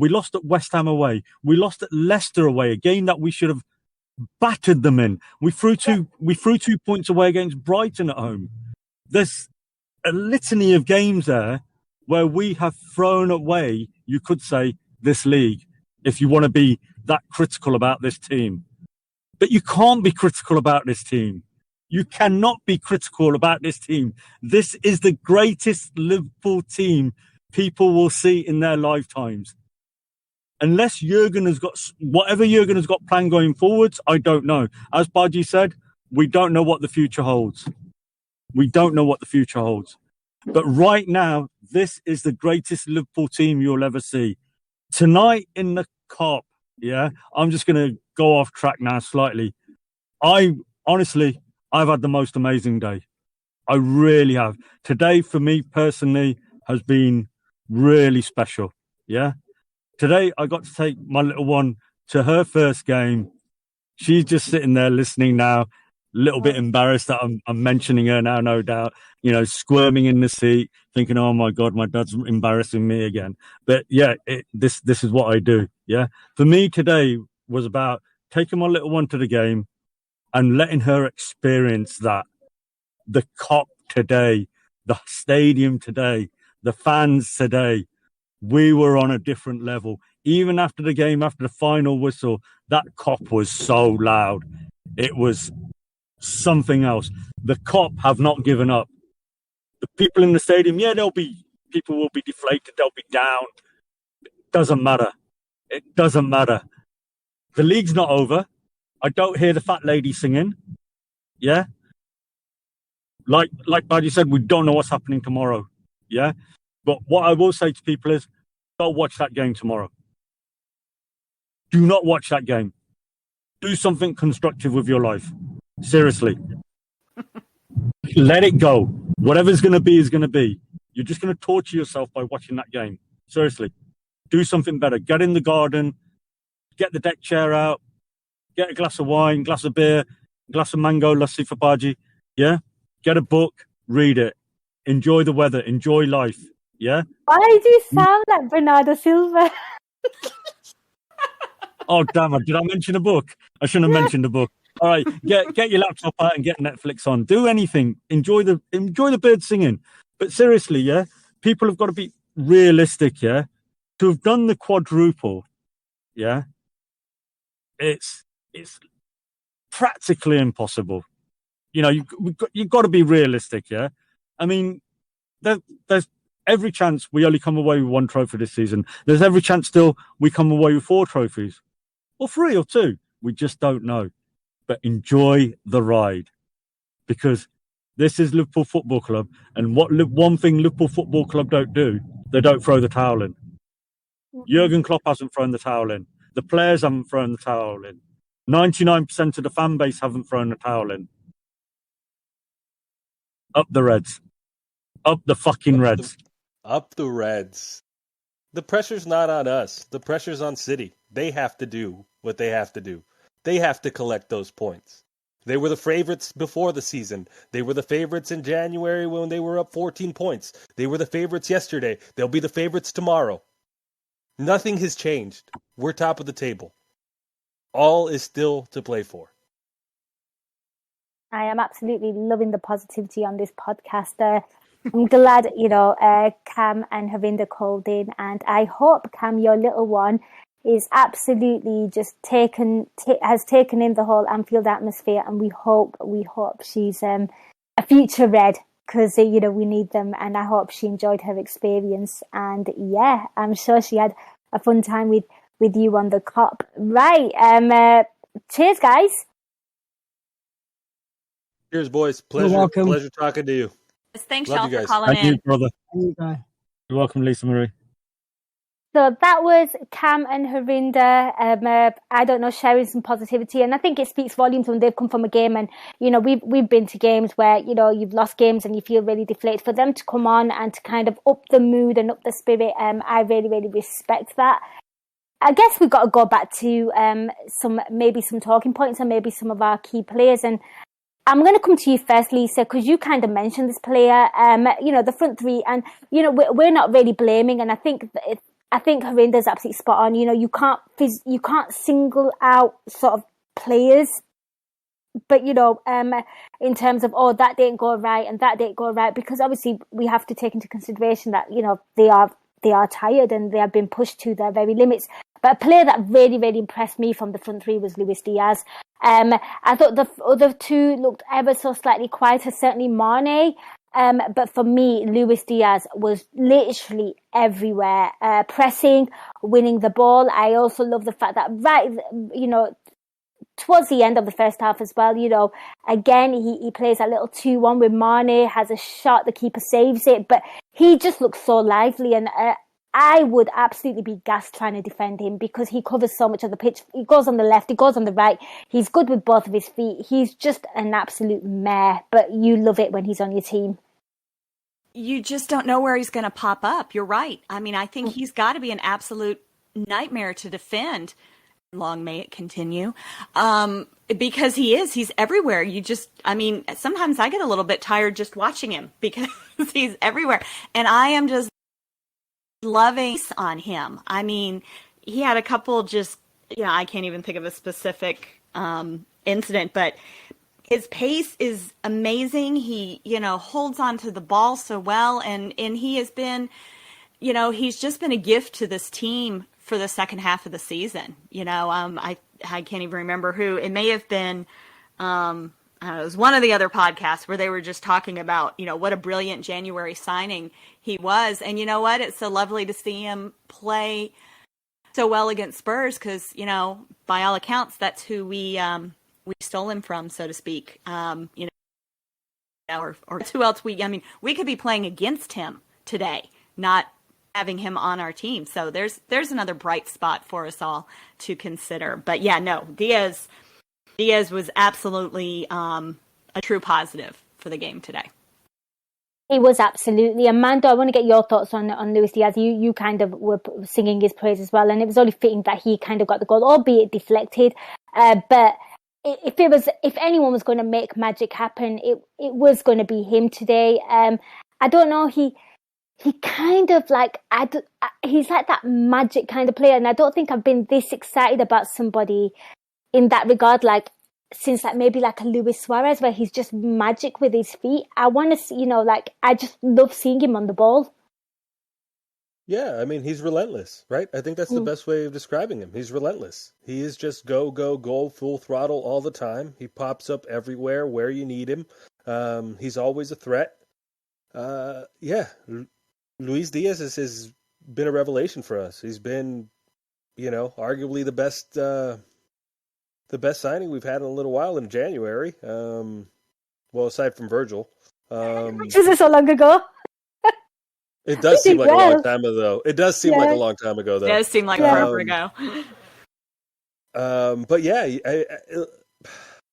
lost at West Ham away. We lost at Leicester away, a game that we should have battered them in. We threw 2 points away against Brighton at home. There's a litany of games there where we have thrown away, you could say, this league, if you want to be that critical about this team. But you can't be critical about this team. You cannot be critical about this team. This is the greatest Liverpool team people will see in their lifetimes. Unless Jurgen has got whatever Jurgen has got planned going forwards, I don't know. As Baji said, we don't know what the future holds. We don't know what the future holds. But right now, this is the greatest Liverpool team you'll ever see. Tonight in the Cup, I'm just going to go off track now slightly. I've had the most amazing day. I really have. Today, for me personally, has been really special. Yeah. Today, I got to take my little one to her first game. She's just sitting there listening now, a little bit embarrassed that I'm mentioning her now, no doubt, squirming in the seat, thinking, oh my God, my dad's embarrassing me again. But yeah, this is what I do. Yeah. For me today was about taking my little one to the game and letting her experience that. The Kop today, the stadium today, the fans today. We were on a different level. Even after the game, after the final whistle, that Kop was so loud. It was something else. The Kop have not given up. The people in the stadium, people will be deflated, they'll be down. It doesn't matter. It doesn't matter. The league's not over. I don't hear the fat lady singing. Yeah? Like Buddy said, we don't know what's happening tomorrow. Yeah? But what I will say to people is, don't watch that game tomorrow. Do not watch that game. Do something constructive with your life. Seriously. Let it go. Whatever's going to be is going to be. You're just going to torture yourself by watching that game. Seriously. Do something better. Get in the garden. Get the deck chair out. Get a glass of wine, glass of beer, glass of mango lassi for Baji. Yeah? Get a book. Read it. Enjoy the weather. Enjoy life. Yeah? Why do you sound like Bernardo Silva? Oh, damn it. Did I mention a book? I shouldn't have mentioned a book. All right. Get your laptop out and get Netflix on. Do anything. Enjoy the birds singing. But seriously, yeah? People have got to be realistic, yeah? To have done the quadruple, yeah? It's practically impossible. You've got to be realistic, yeah? I mean, there's every chance we only come away with one trophy this season. There's every chance still we come away with 4 trophies. Or 3 or 2. We just don't know. But enjoy the ride. Because this is Liverpool Football Club. And one thing Liverpool Football Club don't do, they don't throw the towel in. Jurgen Klopp hasn't thrown the towel in. The players haven't thrown the towel in. 99% of the fan base haven't thrown the towel in. Up the Reds. Up the fucking Reds. Up the Reds. The pressure's not on us. The pressure's on City. They have to do what they have to do. They have to collect those points. They were the favorites before the season. They were the favorites in January when they were up 14 points. They were the favorites yesterday. They'll be the favorites tomorrow. Nothing has changed. We're top of the table. All is still to play for. I am absolutely loving the positivity on this podcast. I'm glad, Cam and Havinda called in, and I hope, Cam, your little one is absolutely just has taken in the whole Anfield atmosphere, and we hope she's a future Red, because we need them, and I hope she enjoyed her experience. And yeah, I'm sure she had a fun time with you on the Kop. Right, cheers, guys. Cheers, boys. Pleasure talking to you. Thanks, Love y'all, you for guys. calling Thank in. you, brother. You're welcome, Lisa Marie. So that was Cam and Harinda, I don't know, sharing some positivity. And I think it speaks volumes when they've come from a game. And, we've been to games where, you've lost games and you feel really deflated. For them to come on and to kind of up the mood and up the spirit, I really, really respect that. I guess we've got to go back to some talking points and maybe some of our key players. And I'm going to come to you first, Lisa, because you kind of mentioned this player, the front three. And, we're not really blaming. And I think Harinda's absolutely spot on. You can't single out sort of players, but in terms of that didn't go right and that didn't go right, because obviously we have to take into consideration that they are tired and they have been pushed to their very limits. But a player that really, really impressed me from the front three was Luis Diaz. I thought the other two looked ever so slightly quieter, certainly Mane. But for me, Luis Diaz was literally everywhere, pressing, winning the ball. I also love the fact that towards the end of the first half as well, again, he plays that little 2-1 with Mane, has a shot, the keeper saves it, but he just looks so lively, and I would absolutely be gassed trying to defend him because he covers so much of the pitch. He goes on the left, he goes on the right. He's good with both of his feet. He's just an absolute mare, but you love it when he's on your team. You just don't know where he's going to pop up. You're right. I mean, I think he's got to be an absolute nightmare to defend. Long may it continue. Because he's everywhere. Sometimes I get a little bit tired just watching him because he's everywhere. And I am just loving on him. I mean, he had a couple I can't even think of a specific incident, but his pace is amazing. He, holds on to the ball so well. And he has been, he's just been a gift to this team for the second half of the season. I can't even remember who. It may have been, it was one of the other podcasts where they were just talking about, what a brilliant January signing he was. And you know what? It's so lovely to see him play so well against Spurs because, by all accounts, that's who we stole him from, so to speak. Or who else we could be playing against him today, not having him on our team. So there's another bright spot for us all to consider. But yeah, no, Diaz was absolutely a true positive for the game today. He was absolutely. And Mando, I want to get your thoughts on Luis Diaz. You kind of were singing his praise as well, and it was only fitting that he kind of got the goal, albeit deflected. But if anyone was going to make magic happen, it was going to be him today. I don't know. He kind of he's like that magic kind of player, and I don't think I've been this excited about somebody in that regard, since maybe a Luis Suarez, where he's just magic with his feet. I want to see, I just love seeing him on the ball. Yeah, I mean, he's relentless, right? I think that's the best way of describing him. He's relentless. He is just go, full throttle all the time. He pops up everywhere where you need him. He's always a threat. Luis Diaz has been a revelation for us. He's been, arguably the best signing we've had in a little while in January. Well, aside from Virgil. This is so long ago. It does We seem did like a long well. time ago. It does seem like a long time ago, though. It does seem like forever ago. But yeah,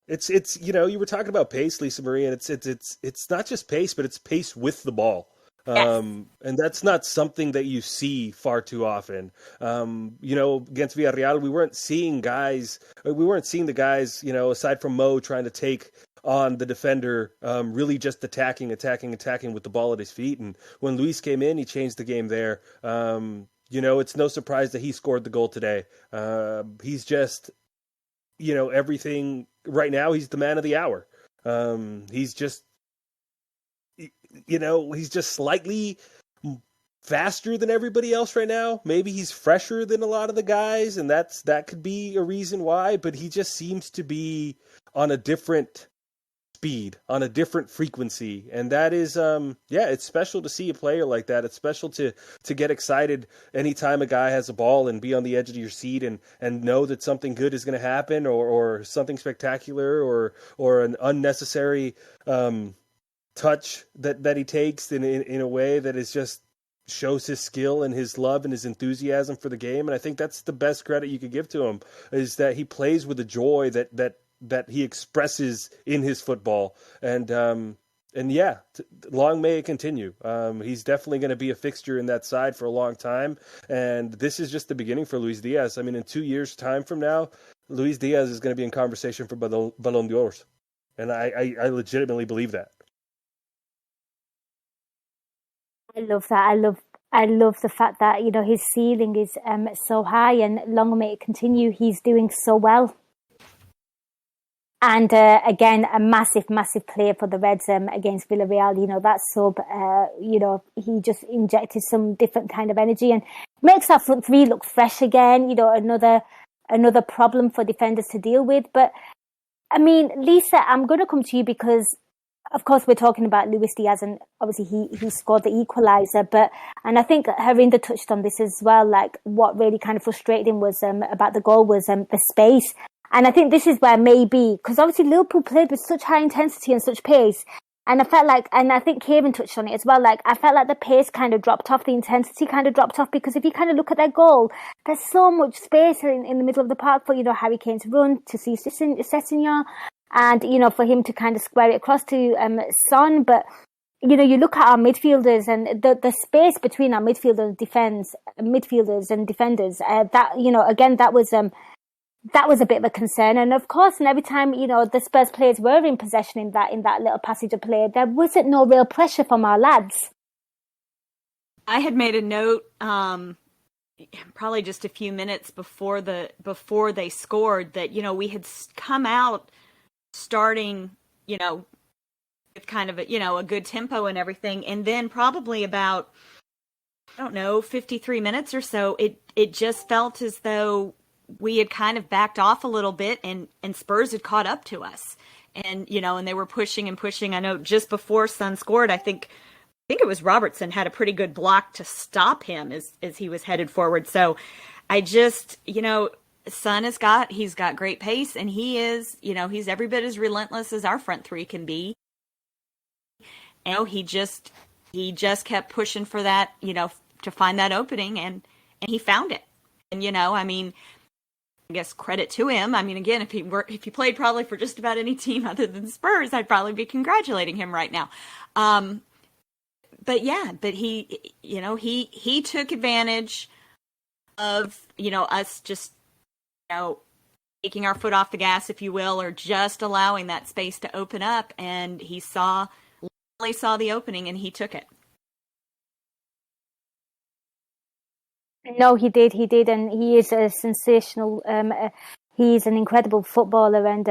it's you were talking about pace, Lisa Marie, and it's not just pace, but it's pace with the ball. Yes. And that's not something that you see far too often. Against Villarreal, we weren't seeing the guys, aside from Mo trying to take on the defender, really just attacking with the ball at his feet. And when Luis came in, he changed the game there. It's no surprise that he scored the goal today. He's just, everything right now. He's the man of the hour. He's just slightly faster than everybody else right now. Maybe he's fresher than a lot of the guys, and that could be a reason why, but he just seems to be on a different speed, on a different frequency. And that is, it's special to see a player like that. It's special to get excited anytime a guy has a ball and be on the edge of your seat and know that something good is going to happen or something spectacular or an unnecessary, touch that he takes in a way that is just shows his skill and his love and his enthusiasm for the game. And I think that's the best credit you could give to him, is that he plays with a joy that he expresses in his football. And long may it continue. He's definitely going to be a fixture in that side for a long time. And this is just the beginning for Luis Diaz. I mean, in 2 years' time from now, Luis Diaz is going to be in conversation for Ballon d'Or. And I legitimately believe that. I love that. I love the fact that, his ceiling is so high, and long may it continue. He's doing so well. And again, a massive, massive player for the Reds against Villarreal. That sub, he just injected some different kind of energy and makes that front three look fresh again. Another problem for defenders to deal with. But I mean, Lisa, I'm going to come to you because, of course, we're talking about Luis Diaz, and obviously he scored the equaliser. And I think Harinder touched on this as well. Like, what really kind of frustrated him was about the goal was the space. And I think this is where maybe, because obviously Liverpool played with such high intensity and such pace, and I felt like, and I think Kieran touched on it as well, like I felt like the pace kind of dropped off, the intensity kind of dropped off, because if you kind of look at their goal, there's so much space in the middle of the park for, Harry Kane to run, to see Sessegnon, and, for him to kind of square it across to Son. But, you look at our midfielders and the space between our midfielders and defenders, again, that was a bit of a concern. And of course, and every time, the Spurs players were in possession in that little passage of play, there wasn't no real pressure from our lads. I had made a note, probably just a few minutes before they scored, that, we had come out starting, with kind of a good tempo and everything. And then probably about, 53 minutes or so, it just felt as though we had kind of backed off a little bit, and Spurs had caught up to us, and and they were pushing and pushing. I know just before Son scored, I think it was Robertson had a pretty good block to stop him as he was headed forward. So I just, Son he's got great pace, and he is, he's every bit as relentless as our front three can be. He just kept pushing for that, to find that opening, and he found it. And I guess credit to him. I mean, again, if he played probably for just about any team other than Spurs, I'd probably be congratulating him right now. But he took advantage of, us just, taking our foot off the gas, if you will, or just allowing that space to open up. And he literally saw the opening, and he took it. No, he did, and he is a sensational. He's an incredible footballer, and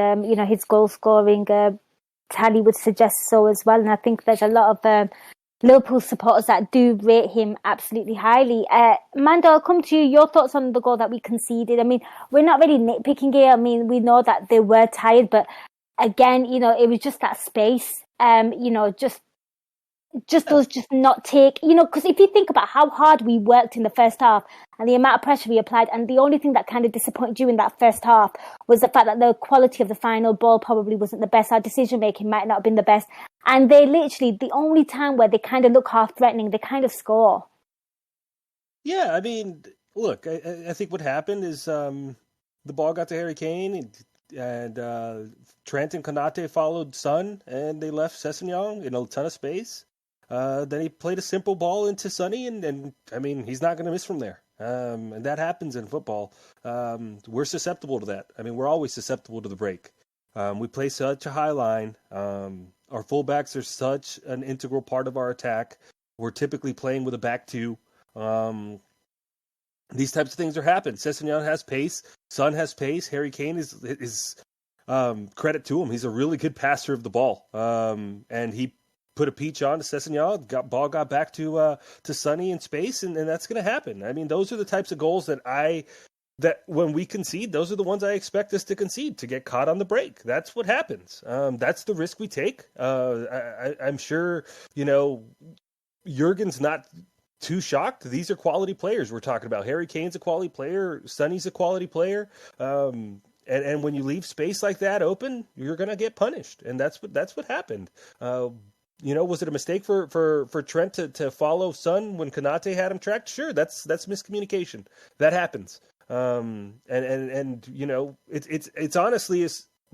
his goal scoring tally would suggest so as well. And I think there's a lot of Liverpool supporters that do rate him absolutely highly. Mando, I'll come to you. Your thoughts on the goal that we conceded? I mean, we're not really nitpicking here. I mean, we know that they were tired, but again, it was just that space. Just us not take, because if you think about how hard we worked in the first half and the amount of pressure we applied, and the only thing that kind of disappointed you in that first half was the fact that the quality of the final ball probably wasn't the best. Our decision making might not have been the best. And they literally, the only time where they kind of look half threatening, they kind of score. Yeah, I mean, look, I think what happened is the ball got to Harry Kane, and Trent and Konate followed Son, and they left Sessegnon in a ton of space. Then he played a simple ball into Sonny, and I mean, he's not going to miss from there. And that happens in football. We're susceptible to that. I mean, we're always susceptible to the break. We play such a high line. Our fullbacks are such an integral part of our attack. We're typically playing with a back two. These types of things are happening. Sessegnon has pace. Son has pace. Harry Kane is credit to him. He's a really good passer of the ball. And he put a peach on to Sessegnon. Ball got back to Sonny in space, and that's going to happen. I mean, those are the types of goals that when we concede, those are the ones I expect us to concede, to get caught on the break. That's what happens. That's the risk we take. I'm sure, Jurgen's not too shocked. These are quality players we're talking about. Harry Kane's a quality player. Sonny's a quality player. And when you leave space like that open, you're going to get punished. And that's what happened. Was it a mistake for Trent to follow Son when Konate had him tracked? Sure, that's miscommunication. That happens. It's honestly,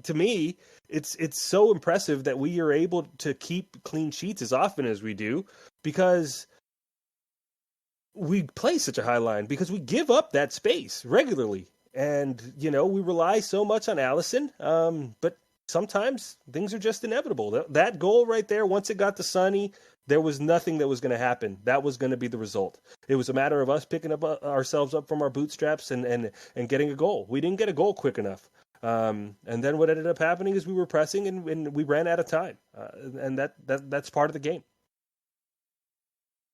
to me, it's so impressive that we are able to keep clean sheets as often as we do, because we play such a high line, because we give up that space regularly. And, we rely so much on Allison. But sometimes things are just inevitable. That goal right there, once it got to Sonny, there was nothing that was going to happen. That was going to be the result. It was a matter of us picking up ourselves up from our bootstraps and getting a goal. We didn't get a goal quick enough. And then what ended up happening is we were pressing and we ran out of time. And that's part of the game.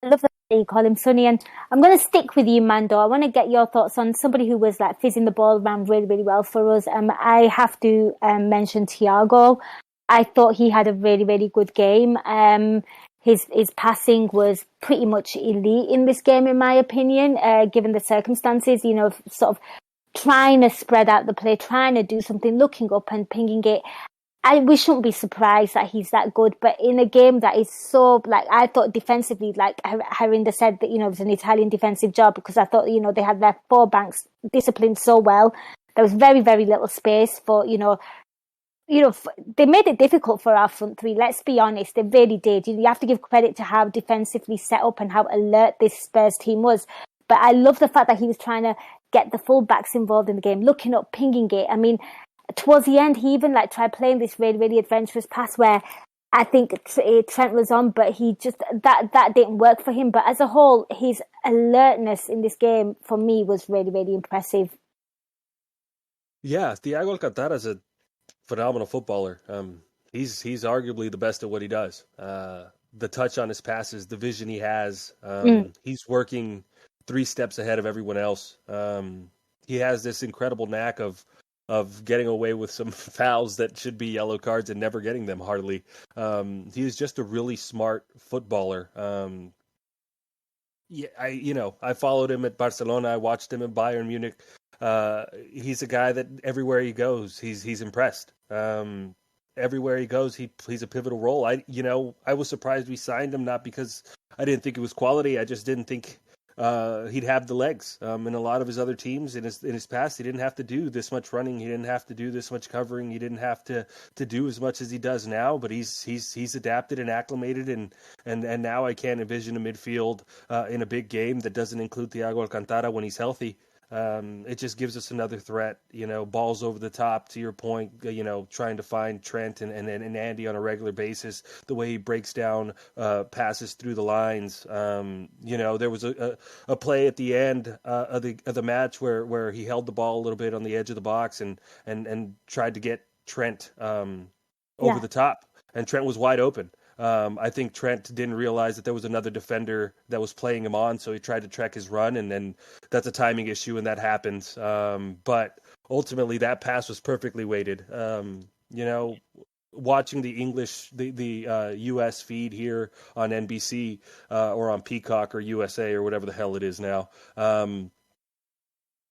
I love that you call him Sonny, and I'm going to stick with you, Mando. I want to get your thoughts on somebody who was like fizzing the ball around really, really well for us. I have to mention Thiago. I thought he had a really, really good game. His passing was pretty much elite in this game, in my opinion, given the circumstances. Sort of trying to spread out the play, trying to do something, looking up and pinging it. We shouldn't be surprised that he's that good, but in a game that is so, I thought defensively, like Harinder said, that, it was an Italian defensive job, because I thought, they had their four banks disciplined so well. There was very, very little space for, they made it difficult for our front three. Let's be honest, they really did. You have to give credit to how defensively set up and how alert this Spurs team was. But I love the fact that he was trying to get the full-backs involved in the game, looking up, pinging it. I mean, towards the end, he even tried playing this really, really adventurous pass where I think Trent was on, but he just that didn't work for him. But as a whole, his alertness in this game for me was really, really impressive. Yeah, Thiago Alcantara is a phenomenal footballer. He's arguably the best at what he does. The touch on his passes, the vision he has. He's working 3 steps ahead of everyone else. He has this incredible knack of getting away with some fouls that should be yellow cards and never getting them, hardly. He is just a really smart footballer. I followed him at Barcelona. I watched him at Bayern Munich. He's a guy that everywhere he goes, he's impressed. Everywhere he goes, he plays a pivotal role. I was surprised we signed him, not because I didn't think it was quality. I just didn't think he'd have the legs. In a lot of his other teams in his past, he didn't have to do this much running. He didn't have to do this much covering. He didn't have to do as much as he does now. But he's adapted and acclimated, and now I can't envision a midfield in a big game that doesn't include Thiago Alcantara when he's healthy. It just gives us another threat, balls over the top, to your point, trying to find Trent and Andy on a regular basis, the way he breaks down passes through the lines. There was a play at the end of the match where he held the ball a little bit on the edge of the box and tried to get Trent over the top, and Trent was wide open. I think Trent didn't realize that there was another defender that was playing him on, so he tried to track his run, and then that's a timing issue, and that happens. But ultimately, that pass was perfectly weighted. Watching the U.S. feed here on NBC or on Peacock or USA or whatever the hell it is now,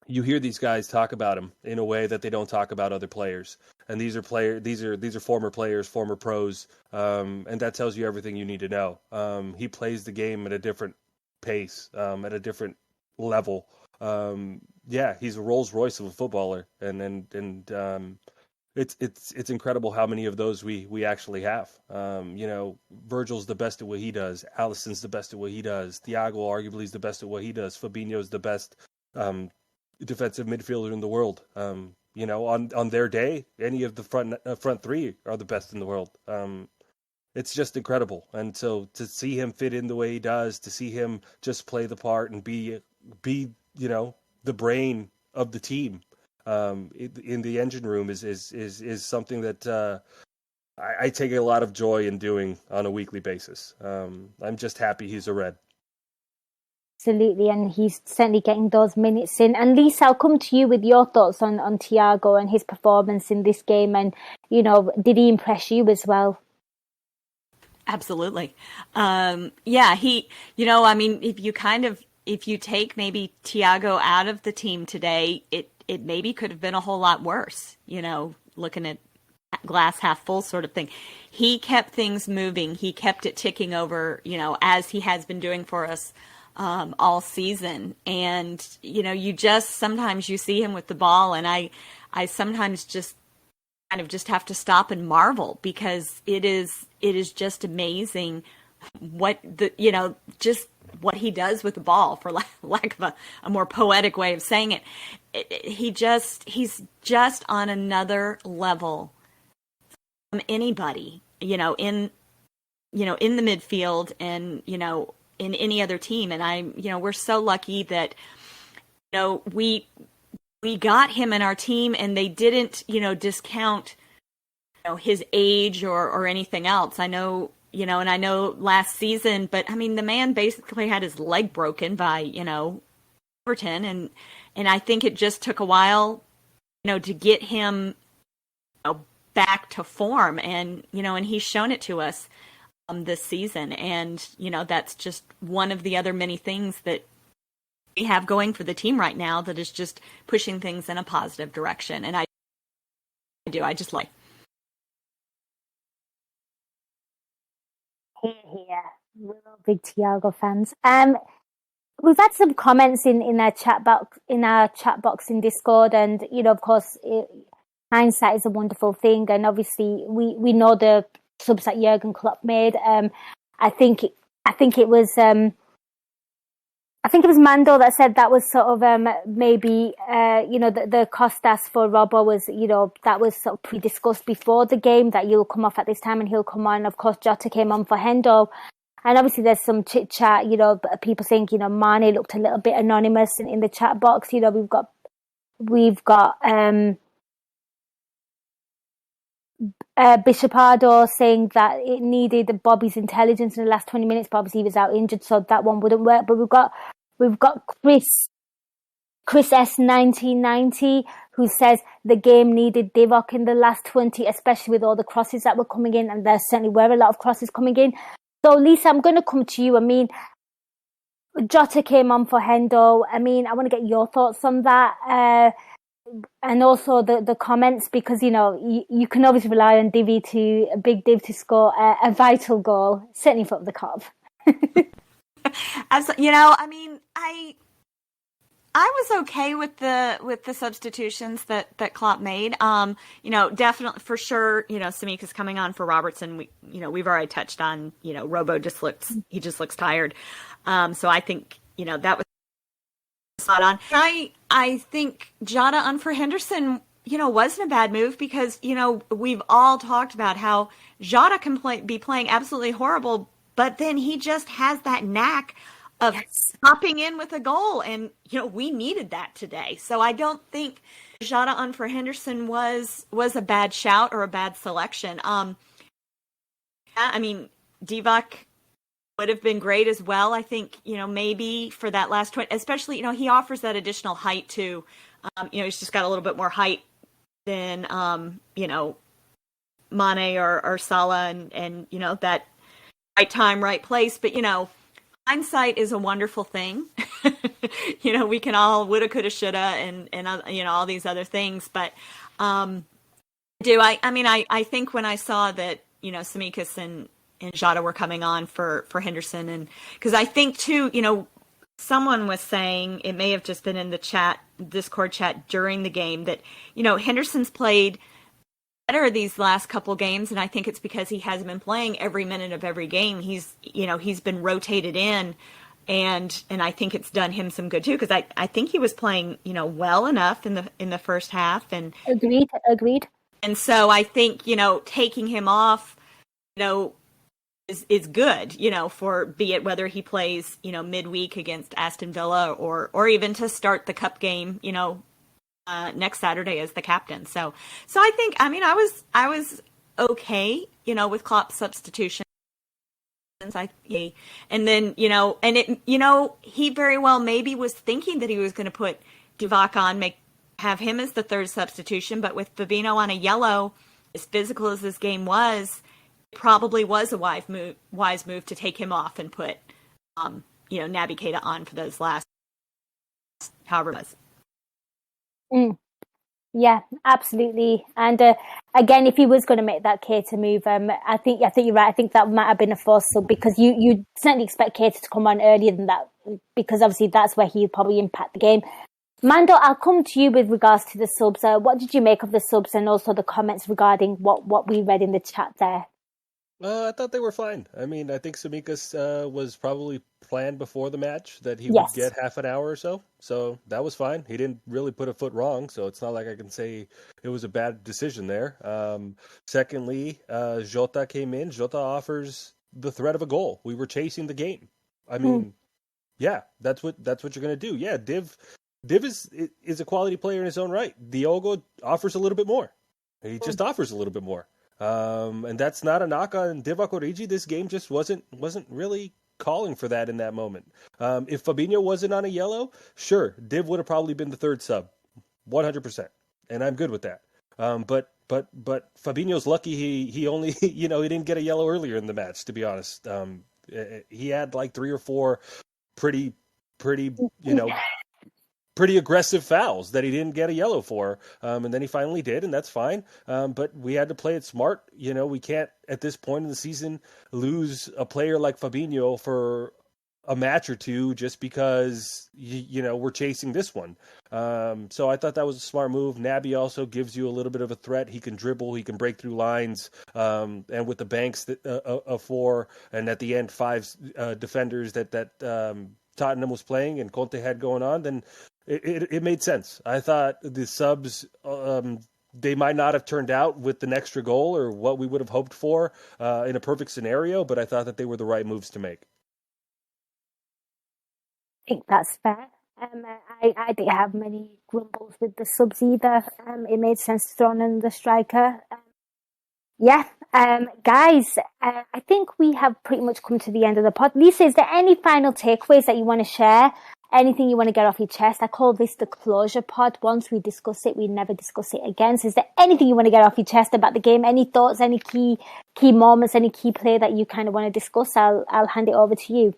you hear these guys talk about him in a way that they don't talk about other players. And these are former players, former pros, and that tells you everything you need to know. He plays the game at a different pace, at a different level. He's a Rolls Royce of a footballer, and it's incredible how many of those we actually have. Virgil's the best at what he does. Alisson's the best at what he does. Thiago arguably is the best at what he does. Fabinho's the best defensive midfielder in the world. On their day, any of the front three are the best in the world. It's just incredible. And so to see him fit in the way he does, to see him just play the part and be the brain of the team in the engine room is something that I take a lot of joy in doing on a weekly basis. I'm just happy he's a Red. Absolutely, and he's certainly getting those minutes in. And Lisa, I'll come to you with your thoughts on Thiago and his performance in this game. And, did he impress you as well? Absolutely. If you take maybe Thiago out of the team today, it maybe could have been a whole lot worse, looking at glass half full sort of thing. He kept things moving. He kept it ticking over, as he has been doing for us all season. And, you just sometimes you see him with the ball, and I sometimes just kind of just have to stop and marvel, because it is just amazing what what he does with the ball, for lack of a more poetic way of saying it. He's just on another level from anybody, in the midfield and, in any other team. And we're so lucky that, we got him in our team, and they didn't, discount, his age or anything else. I know, and I know last season, but I mean, the man basically had his leg broken by, Everton. And I think it just took a while, to get him back to form. And, and he's shown it to us this season. And, that's just one of the other many things that we have going for the team right now that is just pushing things in a positive direction. And I just like. Here. We're all big Thiago fans. We've had some comments in our chat box in Discord, and of course, hindsight is a wonderful thing, and obviously we know the subs that Jurgen Klopp made. I think it was Mando that said that was sort of maybe the Costas for Robbo was that was sort of pre-discussed before the game, that you'll come off at this time and he'll come on. Of course, Jota came on for Hendo, and obviously there's some chit chat. People think Mane looked a little bit anonymous in the chat box. We've got Bishopardo saying that it needed Bobby's intelligence in the last 20 minutes, but obviously he was out injured, so that one wouldn't work. But we've got Chris S 1990 who says the game needed Divock in the last 20, especially with all the crosses that were coming in, and there certainly were a lot of crosses coming in. So Lisa, I'm going to come to you. I mean, Jota came on for Hendo. I mean, I want to get your thoughts on that. And also the comments, because you can always rely on Big Div to score a vital goal, certainly for the Cov. As I mean, I was okay with the substitutions that Klopp made. Definitely for sure. Samika's coming on for Robertson. We've already touched on. Robo just looks tired. So I think that was spot on. I think Jota on for Henderson, wasn't a bad move, because, we've all talked about how Jota can be playing absolutely horrible, but then he just has that knack of popping in with a goal. And, we needed that today. So I don't think Jota on for Henderson was a bad shout or a bad selection. I mean, Divock would have been great as well. I think, maybe for that last 20, especially, he offers that additional height too. He's just got a little bit more height than, Mane or Salah and that right time, right place. But, hindsight is a wonderful thing. we can all woulda, coulda, shoulda, and all these other things. But I think when I saw that, Tsimikas and Jota were coming on for Henderson, and because I think too, someone was saying, it may have just been in the Discord chat during the game, that, Henderson's played better these last couple games, and I think it's because he hasn't been playing every minute of every game. He's been rotated in, and I think it's done him some good too, because I think he was playing, well enough in the first half, and agreed. And so I think, taking him off, is good, for be it whether he plays, midweek against Aston Villa or even to start the cup game, next Saturday as the captain. So I think, I was okay, with Klopp's substitution. And then, he very well maybe was thinking that he was going to put Divock on, have him as the third substitution, but with Fabinho on a yellow, as physical as this game was, it probably was a wise move to take him off and put, Naby Keita on for those last, however it was. Yeah, absolutely. And again, if he was going to make that Keita move, I think you're right. I think that might have been a forced sub, because you certainly expect Keita to come on earlier than that, because obviously that's where he'll probably impact the game. Mando, I'll come to you with regards to the subs. What did you make of the subs, and also the comments regarding what we read in the chat there? I thought they were fine. I think Tsimikas was probably planned before the match that he Yes. would get half an hour or so. So that was fine. He didn't really put a foot wrong, so it's not like I can say it was a bad decision there. Secondly, Jota came in. Jota offers the threat of a goal. We were chasing the game. Yeah, that's what you're going to do. Yeah, Div is a quality player in his own right. Diogo offers a little bit more. He just offers a little bit more. And that's not a knock on Divock Origi. This game just wasn't really calling for that in that moment. If Fabinho wasn't on a yellow, sure, Div would have probably been the third sub, 100%, and I'm good with that. But Fabinho's lucky he only he didn't get a yellow earlier in the match. To be honest, he had like 3 or 4 pretty aggressive fouls that he didn't get a yellow for. And then he finally did, and that's fine. But we had to play it smart. We can't, at this point in the season, lose a player like Fabinho for a match or two just because, we're chasing this one. So I thought that was a smart move. Naby also gives you a little bit of a threat. He can dribble. He can break through lines. And with the banks of 4, and at the end 5 defenders that Tottenham was playing and Conte had going on, then it made sense. I thought the subs, they might not have turned out with an extra goal or what we would have hoped for in a perfect scenario, but I thought that they were the right moves to make. I think that's fair. I didn't have many grumbles with the subs either. It made sense to throw in the striker. Guys, I think we have pretty much come to the end of the pod. Lisa, is there any final takeaways that you want to share? Anything you want to get off your chest? I call this the closure pod. Once we discuss it, we never discuss it again. So is there anything you want to get off your chest about the game? Any thoughts, any key moments, any key play that you kind of want to discuss? I'll hand it over to you.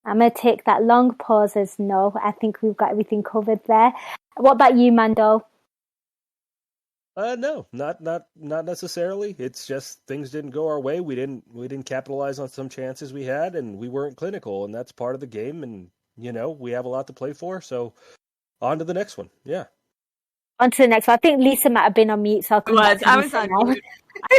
I'm going to take that long pause as no. I think we've got everything covered there. What about you, Mando? No, not necessarily. It's just things didn't go our way. We didn't capitalize on some chances we had, and we weren't clinical, and that's part of the game. And we have a lot to play for. So on to the next one. Yeah. On to the next one. I think Lisa might have been on mute, so I'll come back to I was Lisa on now. mute. I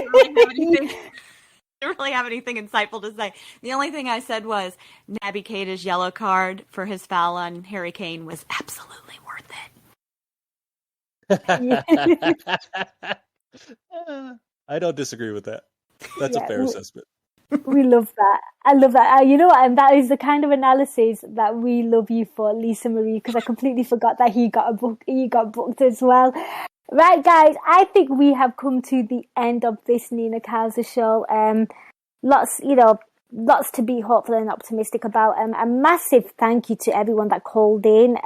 didn't really have anything insightful to say. The only thing I said was Naby Keita's yellow card for his foul on Harry Kane was absolutely worth it. I don't disagree with that. That's a fair assessment. We love that. I love that. You know what? And that is the kind of analysis that we love you for, Lisa Marie, because I completely forgot that he got booked as well. Right, guys, I think we have come to the end of this Nina Kauser show. Lots to be hopeful and optimistic about. A massive thank you to everyone that called in,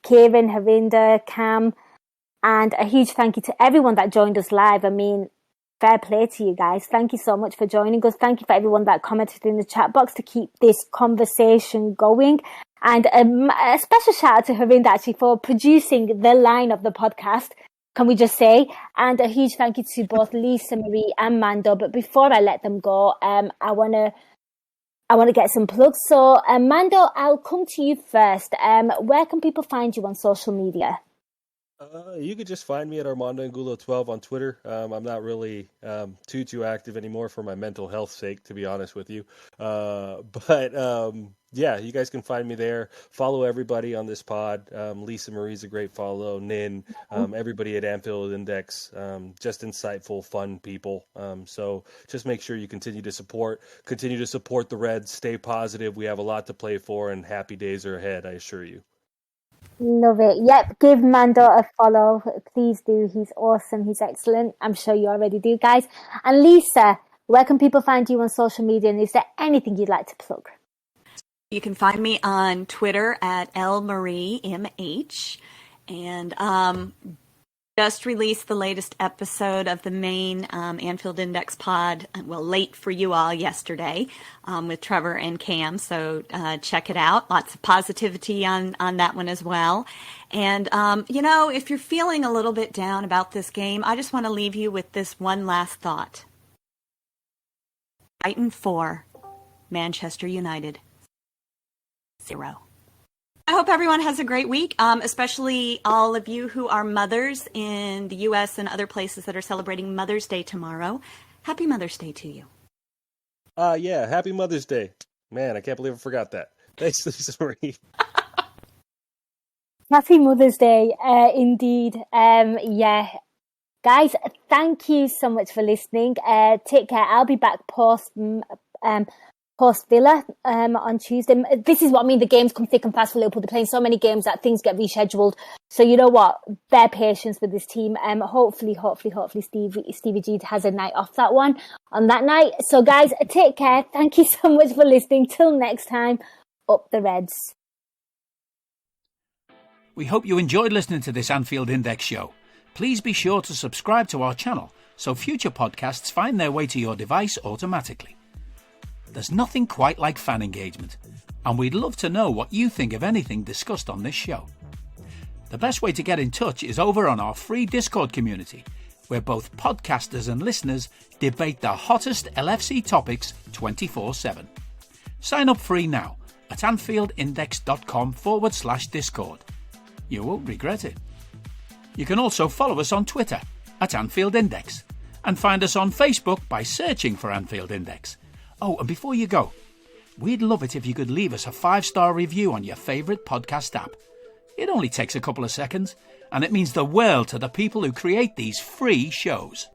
Kieran, Harinder, Cam, and a huge thank you to everyone that joined us live. I mean, fair play to you guys. Thank you so much for joining us. Thank you for everyone that commented in the chat box to keep this conversation going. And a special shout out to Harind actually for producing the line of the podcast, can we just say? And a huge thank you to both Lisa Marie and Mando. But before I let them go, I want to get some plugs. So, Mando, I'll come to you first. Where can people find you on social media? You could just find me at Armando Angulo 12 on Twitter. I'm not really too active anymore for my mental health sake, to be honest with you. Yeah, you guys can find me there. Follow everybody on this pod. Lisa Marie's a great follow. Nin, everybody at Anfield Index, just insightful, fun people. So just make sure you continue to support the Reds. Stay positive. We have a lot to play for, and happy days are ahead, I assure you. Love it. Yep, give Mando a follow. Please do. He's awesome. He's excellent. I'm sure you already do, guys. And Lisa, where can people find you on social media? And is there anything you'd like to plug? You can find me on Twitter at LMarieMH. And just released the latest episode of the main Anfield Index pod, well, late for you all yesterday, with Trevor and Cam. So check it out. Lots of positivity on that one as well. And, if you're feeling a little bit down about this game, I just want to leave you with this one last thought. Brighton 4, Manchester United 0. I hope everyone has a great week, especially all of you who are mothers in the U.S. and other places that are celebrating Mother's Day tomorrow. Happy Mother's Day to you. Yeah, happy Mother's Day. Man, I can't believe I forgot that. Thanks, Lisa Marie. Happy Mother's Day, indeed. Yeah. Guys, thank you so much for listening. Take care. I'll be back post Villa on Tuesday. This is what I mean. The games come thick and fast for Liverpool. They're playing so many games that things get rescheduled. So you know what? Bear patience with this team. Hopefully, Stevie G has a night off on that night. So guys, take care. Thank you so much for listening. Till next time, up the Reds. We hope you enjoyed listening to this Anfield Index show. Please be sure to subscribe to our channel so future podcasts find their way to your device automatically. There's nothing quite like fan engagement, and we'd love to know what you think of anything discussed on this show. The best way to get in touch is over on our free Discord community, where both podcasters and listeners debate the hottest LFC topics 24/7. Sign up free now at AnfieldIndex.com/Discord. You won't regret it. You can also follow us on Twitter at Anfield Index and find us on Facebook by searching for Anfield Index. Oh, and before you go, we'd love it if you could leave us a 5-star review on your favourite podcast app. It only takes a couple of seconds, and it means the world to the people who create these free shows.